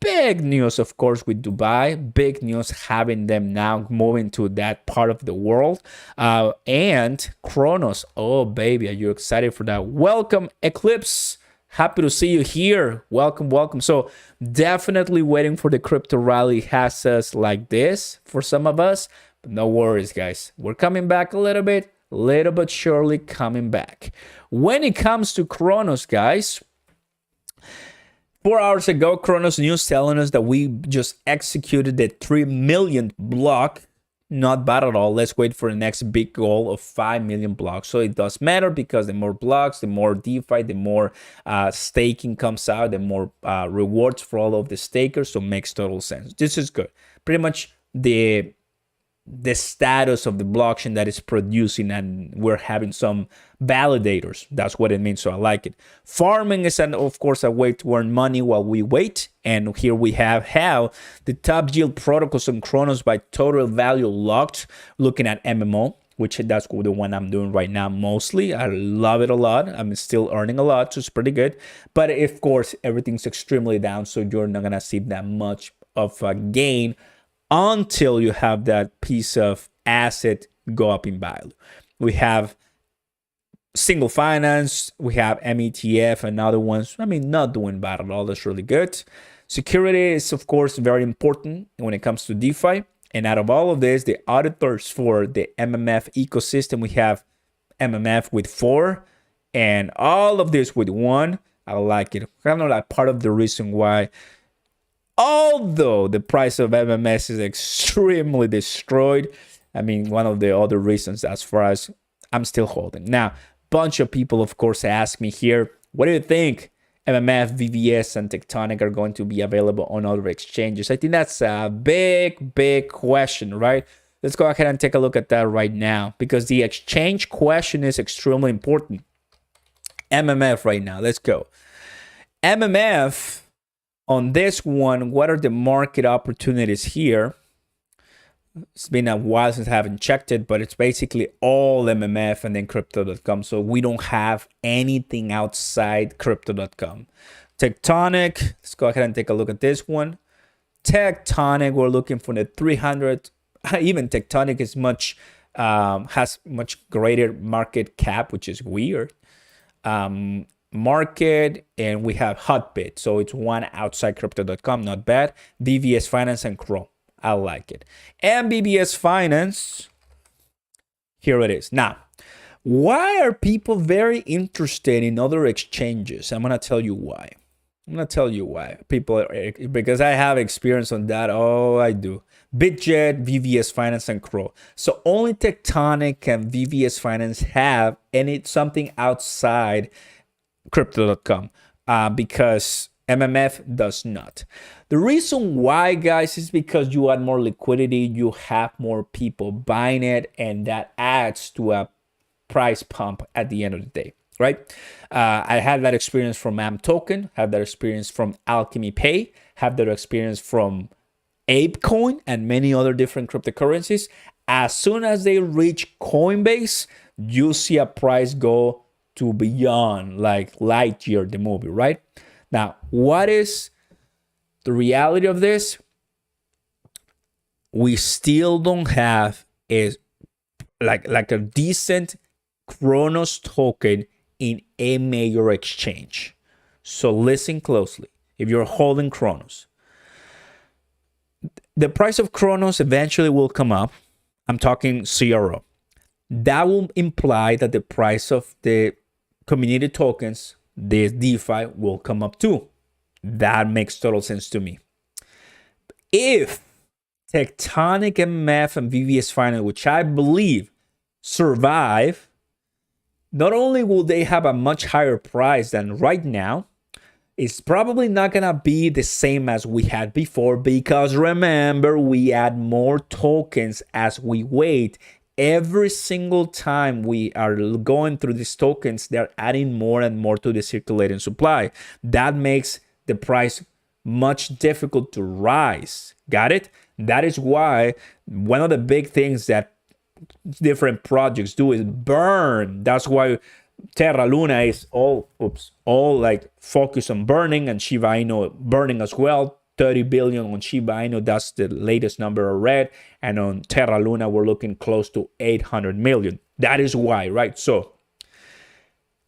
Big news, of course, with Dubai. Big news having them now moving to that part of the world. And Cronos. Oh, baby, are you excited for that? Welcome, Eclipse. Happy to see you here. Welcome. So definitely waiting for the crypto rally has us like this for some of us. But no worries, guys. We're coming back a little bit surely coming back. When it comes to Cronos, guys, 4 hours ago, Cronos News telling us that we just executed the 3 millionth block. Not bad at all. Let's wait for the next big goal of 5 million blocks. So it does matter, because the more blocks, the more DeFi, the more staking comes out, the more rewards for all of the stakers. So it makes total sense. This is good. Pretty much the status of the blockchain that is producing, and we're having some validators. That's what it means. So I like it. Farming is, of course, a way to earn money while we wait. And here we have how the top yield protocols on Cronos by total value locked, looking at MMO, which that's the one I'm doing right now mostly. I love it a lot. I'm still earning a lot, so it's pretty good. But of course, everything's extremely down, so you're not going to see that much of a gain until you have that piece of asset go up in value. We have single finance, we have METF and other ones. Not doing bad at all. That's really good. Security is, of course, very important when it comes to DeFi. And out of all of this, the auditors for the MMF ecosystem, we have MMF with 4 and all of this with 1. I like it. Kind of like part of the reason why, although the price of MMS is extremely destroyed, I mean, one of the other reasons as far as I'm still holding. Now, bunch of people, of course, ask me here, what do you think MMF, VVS, and Tectonic are going to be available on other exchanges? I think that's a big question, right? Let's go ahead and take a look at that right now, because the exchange question is extremely important. MMF right now, let's go. MMF, on this one, what are the market opportunities here? It's been a while since I haven't checked it, but it's basically all MMF and then crypto.com. So we don't have anything outside crypto.com. Tectonic, let's go ahead and take a look at this one. Tectonic, we're looking for the 300. Even Tectonic is has much greater market cap, which is weird. Market, and we have Hotbit. So it's one outside crypto.com, not bad. BBS Finance and CRO. I like it. And BBS Finance, here it is. Now, why are people very interested in other exchanges? I'm going to tell you why. People, because I have experience on that. Oh, I do. Bitjet, VVS Finance, and CRO. So only Tectonic and VVS Finance have something outside crypto.com because MMF does not. The reason why, guys, is because you add more liquidity, you have more people buying it, and that adds to a price pump at the end of the day, right? I had that experience from AM Token, have that experience from Alchemy Pay, have that experience from ApeCoin and many other different cryptocurrencies. As soon as they reach Coinbase, you see a price go to beyond, like Lightyear, the movie, right? Now, what is the reality of this? We still don't have like a decent Cronos token in a major exchange. So listen closely. If you're holding Cronos, the price of Cronos eventually will come up. I'm talking CRO. That will imply that the price of the community tokens, the DeFi, will come up too. That makes total sense to me. If Tectonic, MF, and VVS Finance, which I believe survive, not only will they have a much higher price than right now, it's probably not going to be the same as we had before, because remember, we add more tokens as we wait. Every single time we are going through these tokens, they're adding more and more to the circulating supply. That makes the price much difficult to rise. Got it? That is why one of the big things that different projects do is burn. That's why Terra Luna is all like focused on burning, and Shiba Inu burning as well. 30 billion on Shiba Inu, that's the latest number I read. And on Terra Luna, we're looking close to 800 million. That is why, right? So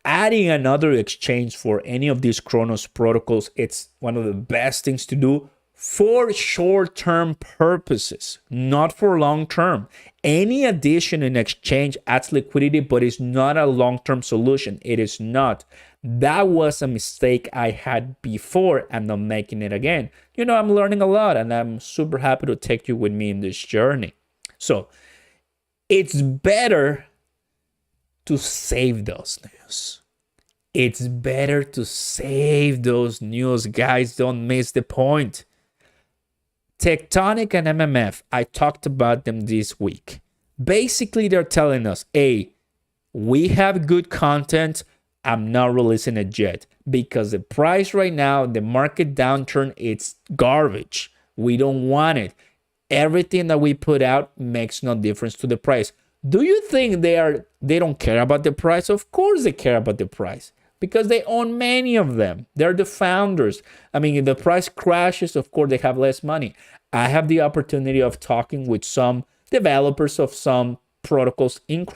adding another exchange for any of these Cronos protocols, it's one of the best things to do for short-term purposes, not for long-term. Any addition in exchange adds liquidity, but it's not a long-term solution. It is not. That was a mistake I had before. I'm not making it again. You know, I'm learning a lot, and I'm super happy to take you with me in this journey. So it's better to save those news. It's better to save those news, guys. Don't miss the point. Tectonic and MMF, I talked about them this week. Basically, they're telling us, hey, we have good content. I'm not releasing it yet because the price right now, the market downturn, it's garbage. We don't want it. Everything that we put out makes no difference to the price. Do you think they don't care about the price? Of course they care about the price, because they own many of them. They're the founders. I mean, if the price crashes, of course they have less money. I have the opportunity of talking with some developers of some protocols on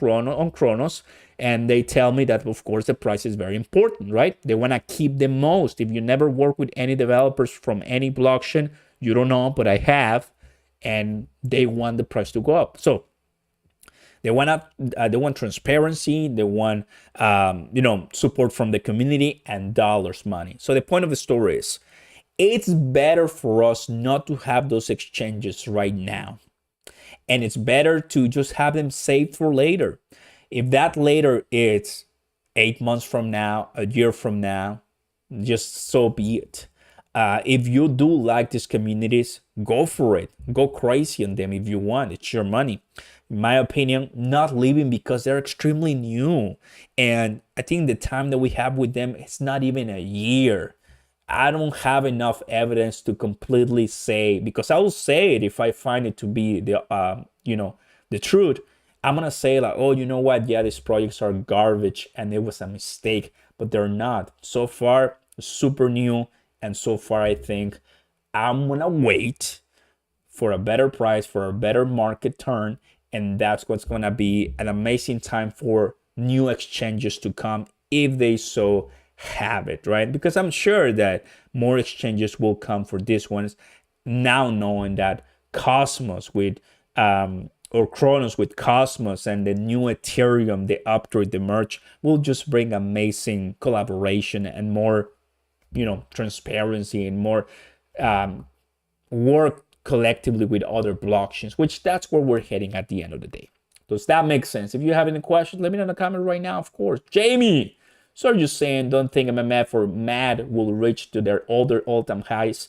Cronos, and they tell me that, of course, the price is very important, right? They want to keep the most. If you never work with any developers from any blockchain, you don't know, but I have. and they want the price to go up. So they want transparency. They want support from the community and dollars money. So the point of the story is, it's better for us not to have those exchanges right now, and it's better to just have them saved for later. If that later is 8 months from now, a year from now, just so be it. If you do like these communities, go for it. Go crazy on them if you want. It's your money. In my opinion, not leaving because they're extremely new. And I think the time that we have with them, it's not even a year. I don't have enough evidence to completely say, because I will say it if I find it to be the truth. I'm gonna say like, oh, you know what? Yeah, these projects are garbage and it was a mistake, but they're not. So far, super new, and so far I think I'm gonna wait for a better price, for a better market turn, and that's what's gonna be an amazing time for new exchanges to come if they so have it, right? Because I'm sure that more exchanges will come for these ones, now knowing that Cosmos with or Cronos with Cosmos and the new Ethereum, the upgrade, the merge, will just bring amazing collaboration and more, transparency and more work collectively with other blockchains, which that's where we're heading at the end of the day. Does that make sense? If you have any questions, let me know in the comment right now, of course. Jamie, so you're saying don't think MMF or MAD will reach to their older all-time highs?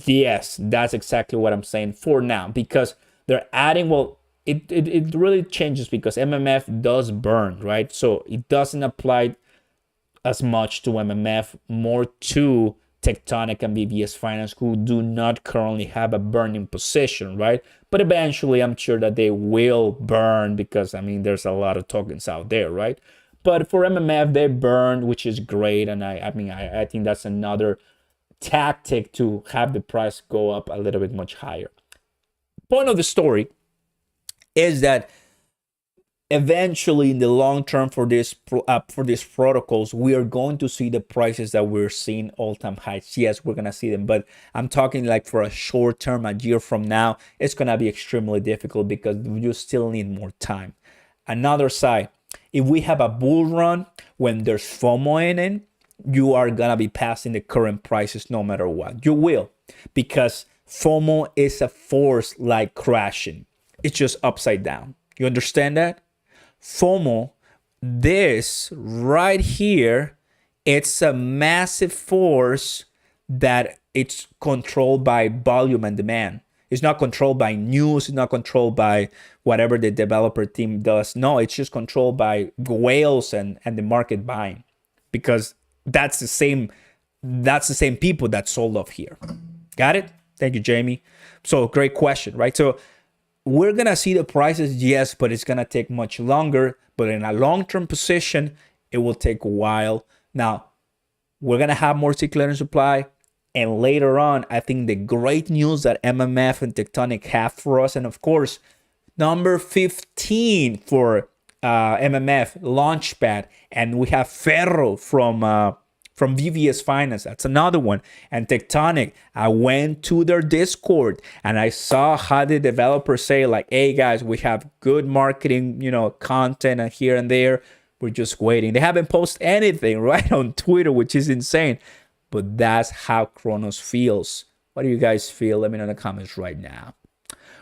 Yes, that's exactly what I'm saying for now, because they're adding, well, it really changes because MMF does burn, right? So it doesn't apply as much to MMF, more to Tectonic and BVS Finance, who do not currently have a burning position, right? But eventually, I'm sure that they will burn because, there's a lot of tokens out there, right? But for MMF, they burned, which is great. And I think that's another tactic to have the price go up a little bit much higher. Point of the story is that eventually in the long term for these protocols, we are going to see the prices that we're seeing all-time highs. Yes, we're gonna see them, but I'm talking like for a short term, a year from now, it's gonna be extremely difficult because you still need more time. Another side, if we have a bull run when there's FOMO in it, you are gonna be passing the current prices no matter what. You will, because FOMO is a force like crashing. It's just upside down. You understand that? FOMO, this right here, it's a massive force that it's controlled by volume and demand. It's not controlled by news. It's not controlled by whatever the developer team does. No, it's just controlled by whales and the market buying, because that's the same people that sold off here. Got it? Thank you, Jamie. So great question, right? So we're gonna see the prices, yes, but it's gonna take much longer. But in a long-term position, it will take a while. Now, we're gonna have more circulating supply. And later on, I think the great news that MMF and Tectonic have for us, and of course, number 15 for MMF, Launchpad, and we have Ferro from VVS Finance. That's another one. And Tectonic, I went to their Discord and I saw how the developers say like, hey guys, we have good marketing, content and here and there. We're just waiting. They haven't posted anything right on Twitter, which is insane. But that's how Cronos feels. What do you guys feel? Let me know in the comments right now.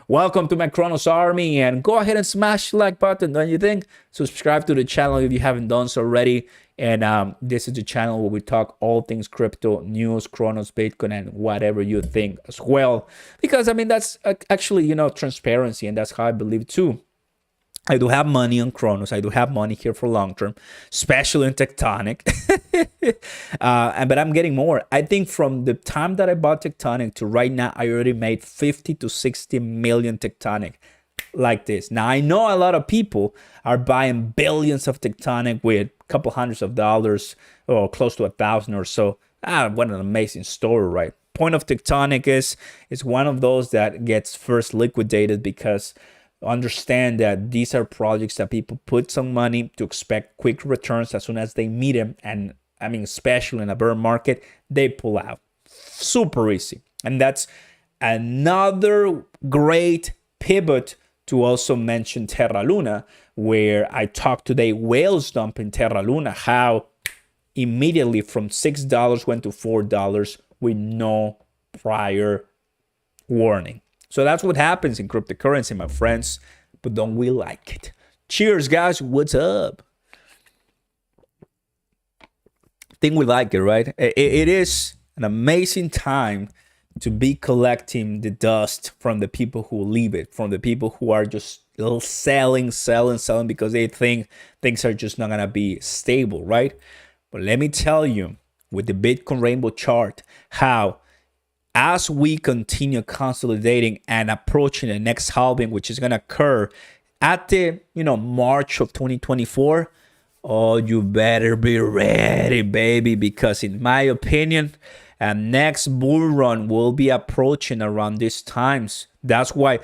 Welcome to my Cronos army, and go ahead and smash the like button, don't you think? Subscribe to the channel if you haven't done so already. And this is the channel where we talk all things crypto, news, Cronos, Bitcoin, and whatever you think as well. Because, that's actually, transparency, and that's how I believe too. I do have money on Cronos. I do have money here for long term, especially in Tectonic. But I'm getting more. I think from the time that I bought Tectonic to right now, I already made 50 to 60 million Tectonic like this. Now, I know a lot of people are buying billions of Tectonic with a couple hundreds of dollars or close to 1,000 or so. What an amazing story, right? Point of Tectonic is one of those that gets first liquidated, because understand that these are projects that people put some money to expect quick returns as soon as they meet them. And especially in a bear market, they pull out super easy. And that's another great pivot to also mention Terra Luna, where I talked today, whales dumping Terra Luna, how immediately from $6 went to $4 with no prior warning. So that's what happens in cryptocurrency, my friends. But don't we like it? Cheers, guys. What's up? I think we like it, right? It is an amazing time to be collecting the dust from the people who leave it, from the people who are just selling because they think things are just not going to be stable, right? But let me tell you, with the Bitcoin rainbow chart, how as we continue consolidating and approaching the next halving, which is going to occur at the March of 2024, oh, you better be ready, baby, because in my opinion, a next bull run will be approaching around these times. That's why,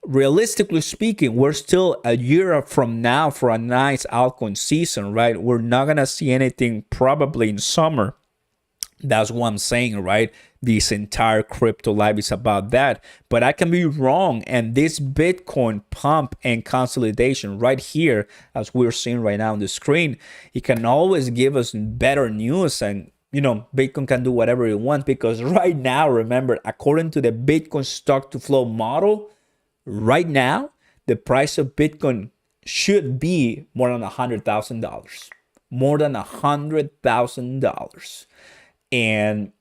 realistically speaking, we're still a year from now for a nice altcoin season, right? We're not going to see anything probably in summer. That's what I'm saying, right? This entire crypto life is about that. But I can be wrong. And this Bitcoin pump and consolidation right here, as we're seeing right now on the screen, it can always give us better news. And, Bitcoin can do whatever it wants. Because right now, remember, according to the Bitcoin stock to flow model, right now, the price of Bitcoin should be more than $100,000. More than $100,000. And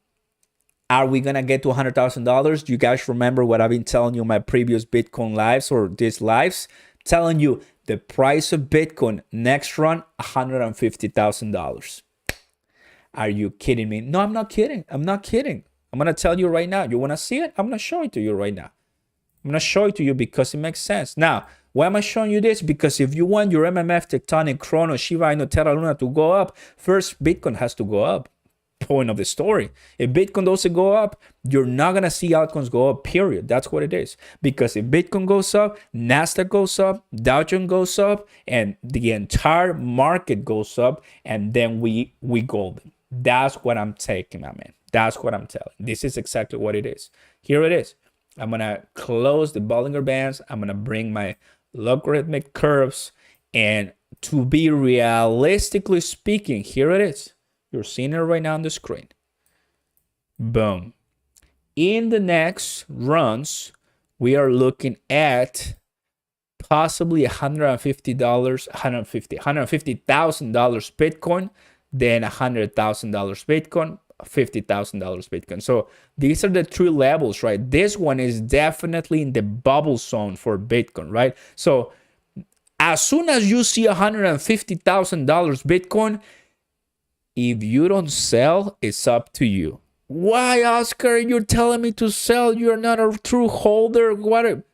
are we going to get to $100,000? You guys remember what I've been telling you in my previous Bitcoin lives or these lives? Telling you the price of Bitcoin next run, $150,000. Are you kidding me? No, I'm not kidding. I'm not kidding. I'm going to tell you right now. You want to see it? I'm going to show it to you right now. I'm going to show it to you because it makes sense. Now, why am I showing you this? Because if you want your MMF, tectonic, cronos, shiba, Inu, Terra Luna to go up, first Bitcoin has to go up. Point of the story. If Bitcoin doesn't go up, you're not going to see altcoins go up, period. That's what it is. Because if Bitcoin goes up, Nasdaq goes up, Dow Jones goes up, and the entire market goes up, and then we golden. That's what I'm taking, my man. That's what I'm telling. This is exactly what it is. Here it is. I'm going to close the Bollinger Bands. I'm going to bring my logarithmic curves. And to be realistically speaking, here it is. You're seeing it right now on the screen. Boom. In the next runs, we are looking at possibly $150,000 Bitcoin, then $100,000 Bitcoin, $50,000 Bitcoin. So these are the three levels, right? This one is definitely in the bubble zone for Bitcoin, right? So as soon as you see $150,000 Bitcoin, if you don't sell, it's up to you. Why, Oscar? You're telling me to sell? You're not a true holder? What?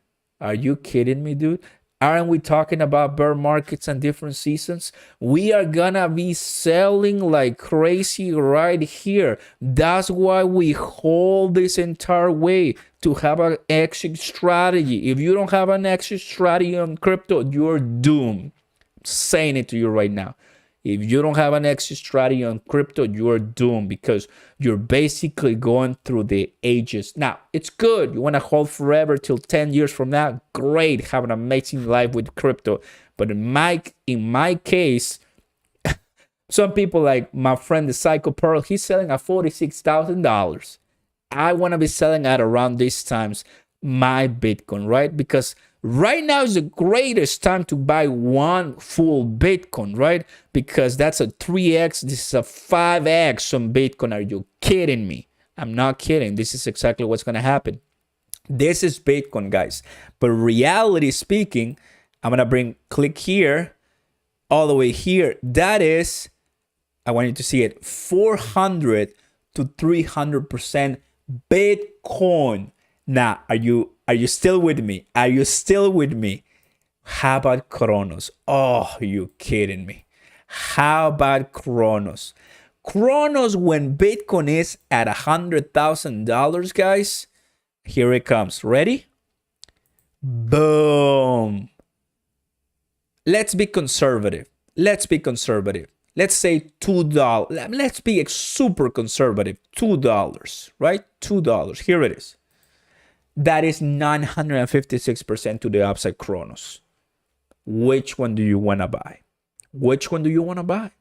Are you kidding me, dude? Aren't we talking about bear markets and different seasons? We are gonna be selling like crazy right here. That's why we hold this entire way, to have an exit strategy. If you don't have an exit strategy on crypto, you're doomed. I'm saying it to you right now. If you don't have an exit strategy on crypto, you're doomed, because you're basically going through the ages. Now, it's good. You want to hold forever till 10 years from now? Great. Have an amazing life with crypto. But in my case, some people like my friend, the Psycho Pearl, he's selling at $46,000. I want to be selling at around these times my Bitcoin, right? Because right now is the greatest time to buy one full Bitcoin, right? Because that's a 3x. This is a 5x on Bitcoin. Are you kidding me? I'm not kidding. This is exactly what's going to happen. This is Bitcoin, guys. But reality speaking, I'm going to click here, all the way here. That is, I want you to see it, 400 to 300% Bitcoin. Now, are you still with me? Are you still with me? How about Cronos? Oh, you kidding me? How about Cronos? Cronos, when Bitcoin is at $100,000, guys, here it comes. Ready? Boom. Let's be conservative. Let's say $2. Let's be super conservative. $2, right? $2. Here it is. that is 956% to the upside Cronos. Which one do you want to buy? Which one do you want to buy?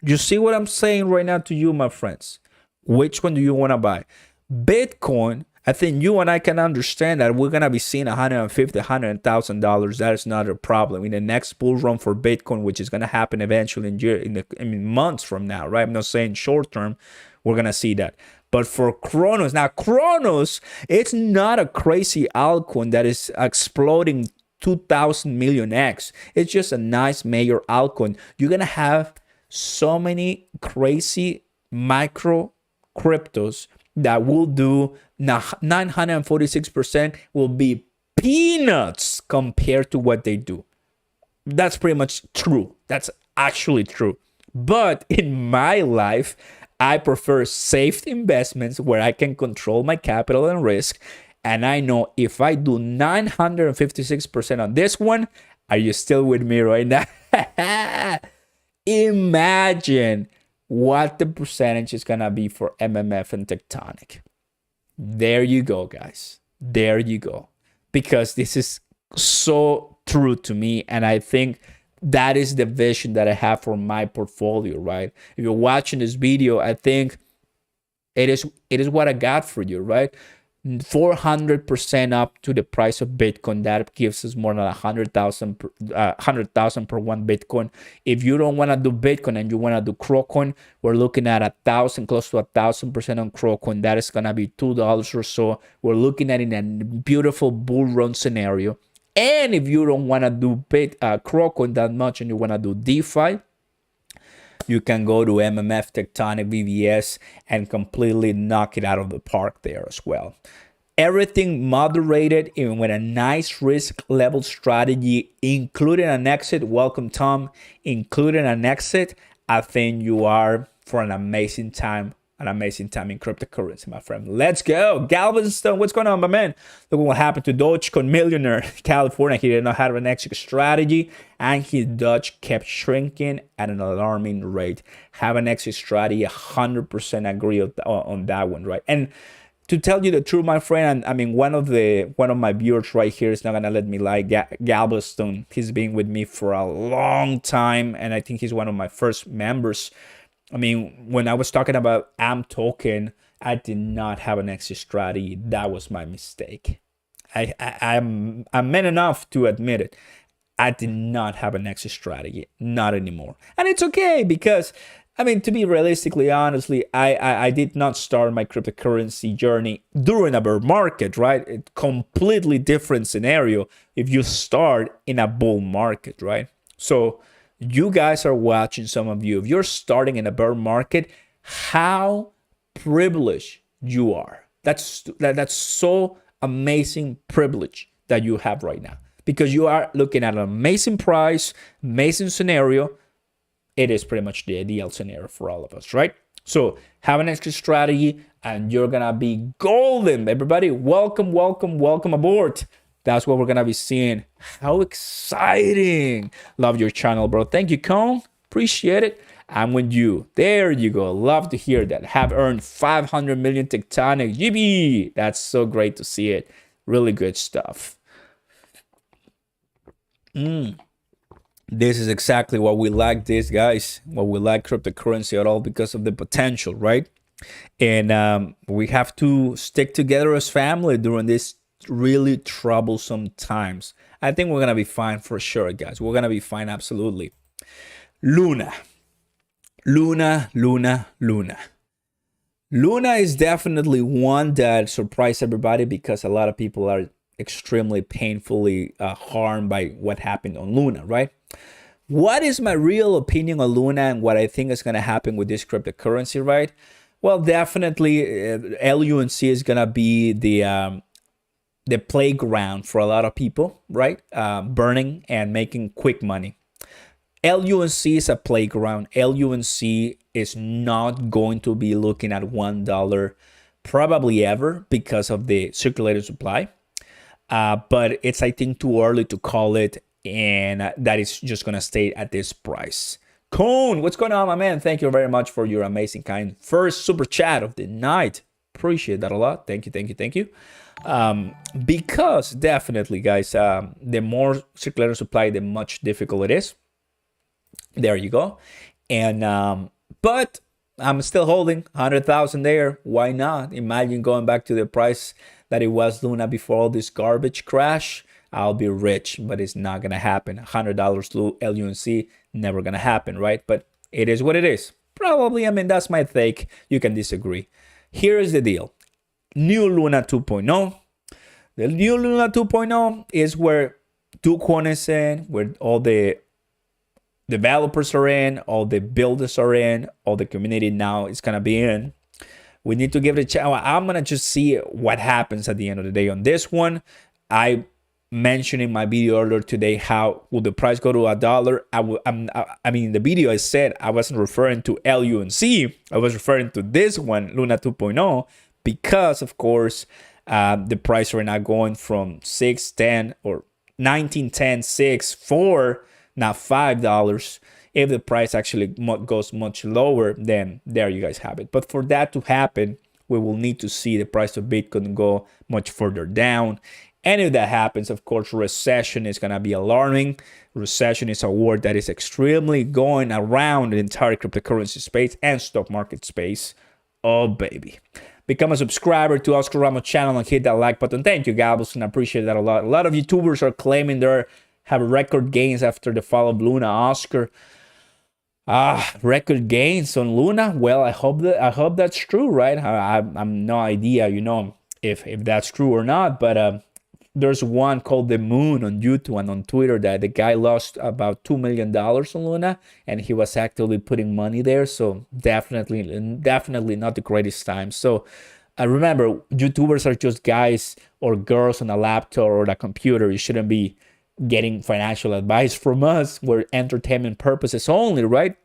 You see what I'm saying right now to you, my friends? Which one do you want to buy? Bitcoin, I think you and I can understand that we're going to be seeing $150,000, $100,000. That is not a problem. In the next bull run for Bitcoin, which is going to happen eventually in months from now, right? I'm not saying short term, we're going to see that. But for Cronos, now Cronos, it's not a crazy altcoin that is exploding 2,000 million X. It's just a nice major altcoin. You're going to have so many crazy micro cryptos that will do 946% will be peanuts compared to what they do. That's pretty much true. That's actually true. But in my life, I prefer safe investments where I can control my capital and risk. And I know if I do 956% on this one, are you still with me right now? Imagine what the percentage is going to be for MMF and tectonic. There you go, guys. There you go. Because this is so true to me. And I think that is the vision that I have for my portfolio, right? If you're watching this video, I think it is what I got for you, right? 400% up to the price of Bitcoin. That gives us more than 100,000 per one Bitcoin. If you don't want to do Bitcoin and you want to do Crocoin, we're looking at 1,000, close to 1,000% on Crocoin. That is gonna be $2 or so. We're looking at in a beautiful bull run scenario. And if you don't want to do Crocoin that much and you want to do DeFi, you can go to MMF, Tectonic, VVS, and completely knock it out of the park there as well. Everything moderated, even with a nice risk level strategy, including an exit. Welcome, Tom. Including an exit, I think you are for an amazing time in cryptocurrency, my friend. Let's go. Galveston, what's going on, my man? Look what happened to Dogecoin millionaire California. He did not have an exit strategy, and his Doge kept shrinking at an alarming rate. Have an exit strategy, 100% agree on that one, right? And to tell you the truth, my friend, I mean, one of my viewers right here is not gonna let me lie. Galveston, he's been with me for a long time, and I think he's one of my first members. I mean, when I was talking about AM token, I did not have an exit strategy. That was my mistake. I'm man enough to admit it. I did not have an exit strategy, not anymore. And it's okay because, I mean, to be realistically, honestly, I did not start my cryptocurrency journey during a bear market, right? It's completely different scenario if you start in a bull market, right? So you guys are watching, some of you, if you're starting in a bear market, how privileged you are. That's so amazing privilege that you have right now, because you are looking at an amazing price, amazing scenario. It is pretty much the ideal scenario for all of us, right? So have an extra strategy and you're gonna be golden. Everybody, welcome aboard. That's what we're gonna be seeing. How exciting. Love your channel, bro. Thank you, Cone. Appreciate it. I'm with you. There you go. Love to hear that. Have earned 500 million tectonic. GB. That's so great to see it. Really good stuff. This is exactly what we like, this, guys. What we like cryptocurrency at all, because of the potential, right? And we have to stick together as family during this really troublesome times. I think we're gonna be fine for sure, guys. We're gonna be fine, absolutely. Luna is definitely one that surprised everybody, because a lot of people are extremely painfully harmed by what happened on Luna, right? What is my real opinion on Luna and what I think is going to happen with this cryptocurrency, right? Well, definitely LUNC is going to be the playground for a lot of people, right? Burning and making quick money. LUNC is a playground. LUNC is not going to be looking at $1 probably ever, because of the circulating supply. But it's, I think, too early to call it, and that is just going to stay at this price. Cone, what's going on, my man? Thank you very much for your amazing kind first super chat of the night. Appreciate that a lot. Thank you, thank you, thank you. Because definitely, guys, the more circular supply, the much difficult it is. There you go. And but I'm still holding 100,000 there. Why not? Imagine going back to the price that it was Luna before all this garbage crash. I'll be rich, but it's not gonna happen. $100 LUNC, never gonna happen, right? But it is what it is. Probably, I mean, that's my take. You can disagree. Here is the deal. New Luna 2.0. The new Luna 2.0 is where dogecoin is in, where all the developers are in, all the builders are in, all the community now is gonna be in. We need to give it a chance. I'm gonna just see what happens at the end of the day on this one. I mentioned in my video earlier today how will the price go to $1. I mean, in the video I said I wasn't referring to LUNC. I was referring to this one, Luna 2.0, because of course the price right now going from 6.10 or 19.10, 6, 4, now $5. If the price actually goes much lower, then there you guys have it. But for that to happen, we will need to see the price of Bitcoin go much further down. And if that happens, of course, recession is going to be alarming. Recession is a word that is extremely going around the entire cryptocurrency space and stock market space. Oh, baby. Become a subscriber to Oscar Ramos channel and hit that like button. Thank you, Gabos, and I appreciate that a lot. A lot of YouTubers are claiming they have record gains after the fall of Luna. Oscar, record gains on Luna. Well, I hope that's true, right? I'm no idea, if that's true or not, but there's one called The Moon on YouTube and on Twitter that the guy lost about $2 million on Luna, and he was actively putting money there. So definitely not the greatest time. So remember, YouTubers are just guys or girls on a laptop or a computer. You shouldn't be getting financial advice from us. We're entertainment purposes only, right?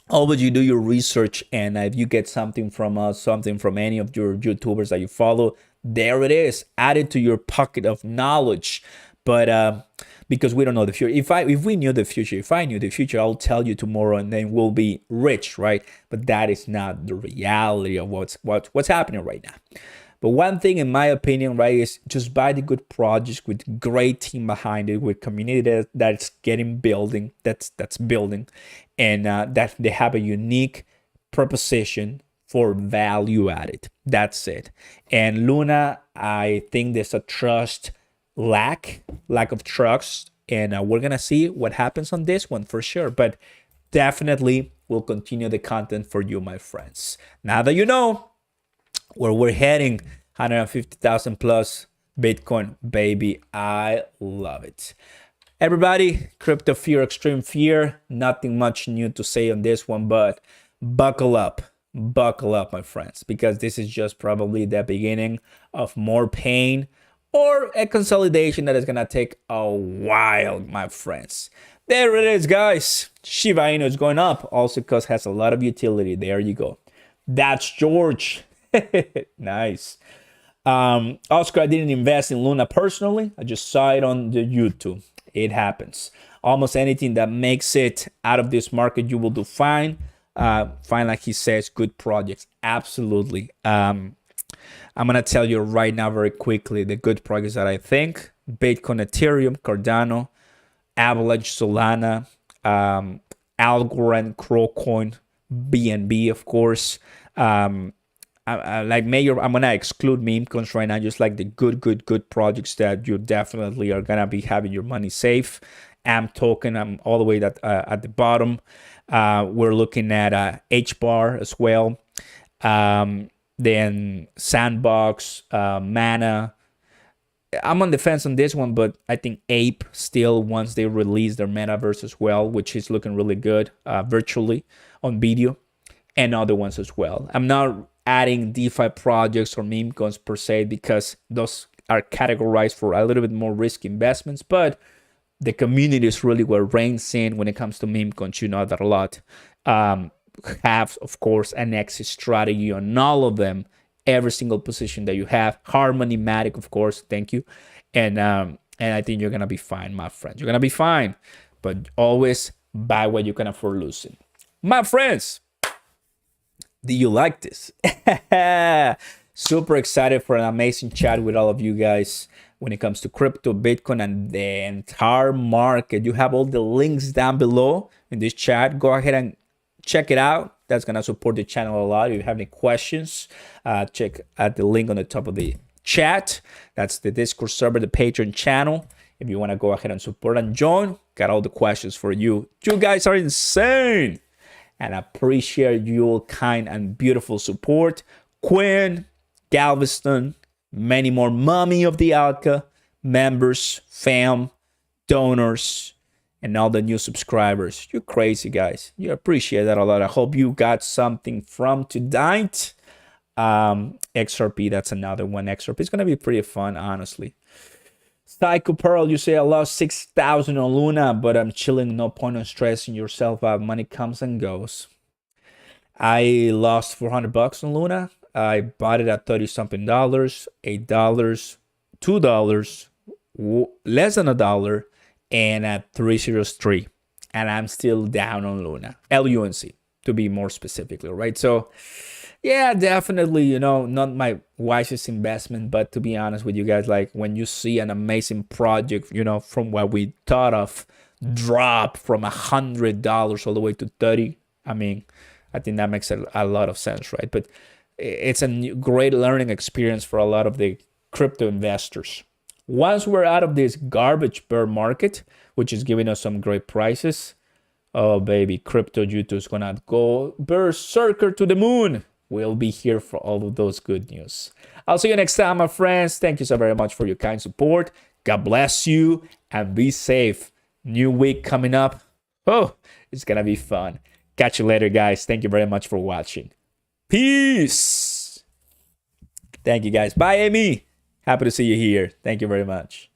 Always you do your research, and if you get something from us, something from any of your YouTubers that you follow, there it is. Add it to your pocket of knowledge. But because we don't know the future. If we knew the future, if I knew the future, I'll tell you tomorrow, and then we'll be rich, right? But that is not the reality of what's happening right now. But one thing, in my opinion, right, is just buy the good projects with great team behind it, with community that's building, and that they have a unique proposition for value added. That's it. And Luna, I think there's a lack of trust, and we're gonna see what happens on this one for sure. But definitely, we'll continue the content for you, my friends. Now that you know where we're heading, 150,000 plus Bitcoin, baby. I love it. Everybody, crypto fear, extreme fear. Nothing much new to say on this one, but buckle up, my friends, because this is just probably the beginning of more pain or a consolidation that is gonna take a while, my friends. There it is, guys. Shiba Inu is going up, also because it has a lot of utility. There you go. That's George. Nice. Oscar, I didn't invest in Luna personally. I just saw it on the YouTube. It happens. Almost anything that makes it out of this market, you will do fine. Fine, like he says, good projects. Absolutely. I'm gonna tell you right now very quickly the good projects that I think: Bitcoin, Ethereum, Cardano, Avalanche, Solana, Algorand, Crocoin, BNB, of course. Like major, I'm gonna exclude meme coins right now, just like the good projects that you definitely are gonna be having your money safe. AMP token, I'm all the way at the bottom. We're looking at HBAR as well. Then Sandbox, Mana. I'm on the fence on this one, but I think Ape still, once they release their metaverse as well, which is looking really good virtually on video, and other ones as well. I'm not adding DeFi projects or meme coins per se, because those are categorized for a little bit more risk investments, but the community is really what reigns in when it comes to meme coins. You know that a lot. Have, of course, an exit strategy on all of them, every single position that you have. Harmony, Matic, of course, thank you. And I think you're going to be fine, my friends. You're going to be fine, but always buy what you can afford losing. My friends, do you like this? Super excited for an amazing chat with all of you guys when it comes to crypto, Bitcoin, and the entire market. You have all the links down below in this chat. Go ahead and check it out. That's going to support the channel a lot. If you have any questions, check out the link on the top of the chat. That's the Discord server, the Patreon channel. If you want to go ahead and support and join, got all the questions for you. You guys are insane. And I appreciate your kind and beautiful support. Quinn, Galveston, many more Mommy of the Alka, members, fam, donors, and all the new subscribers. You're crazy, guys. You appreciate that a lot. I hope you got something from tonight. XRP, that's another one. XRP is going to be pretty fun, honestly. Psycho Pearl, you say I lost 6,000 on Luna, but I'm chilling. No point in stressing yourself out. Money comes and goes. I lost $400 on Luna. I bought it at 30 something dollars, $8, $2, less than $1, and at 303. And I'm still down on Luna, LUNC to be more specifically, right? So yeah, definitely, you know, not my wisest investment, but to be honest with you guys, like when you see an amazing project, you know, from what we thought of drop from $100 all the way to 30, I mean, I think that makes a lot of sense, right? But it's a great learning experience for a lot of the crypto investors. Once we're out of this garbage bear market, which is giving us some great prices, oh baby, crypto YouTube is gonna go berserker to the moon. We'll be here for all of those good news. I'll see you next time, my friends. Thank you so very much for your kind support. God bless you and be safe. New week coming up. Oh, it's gonna be fun. Catch you later, guys. Thank you very much for watching. Peace. Thank you, guys. Bye, Amy. Happy to see you here. Thank you very much.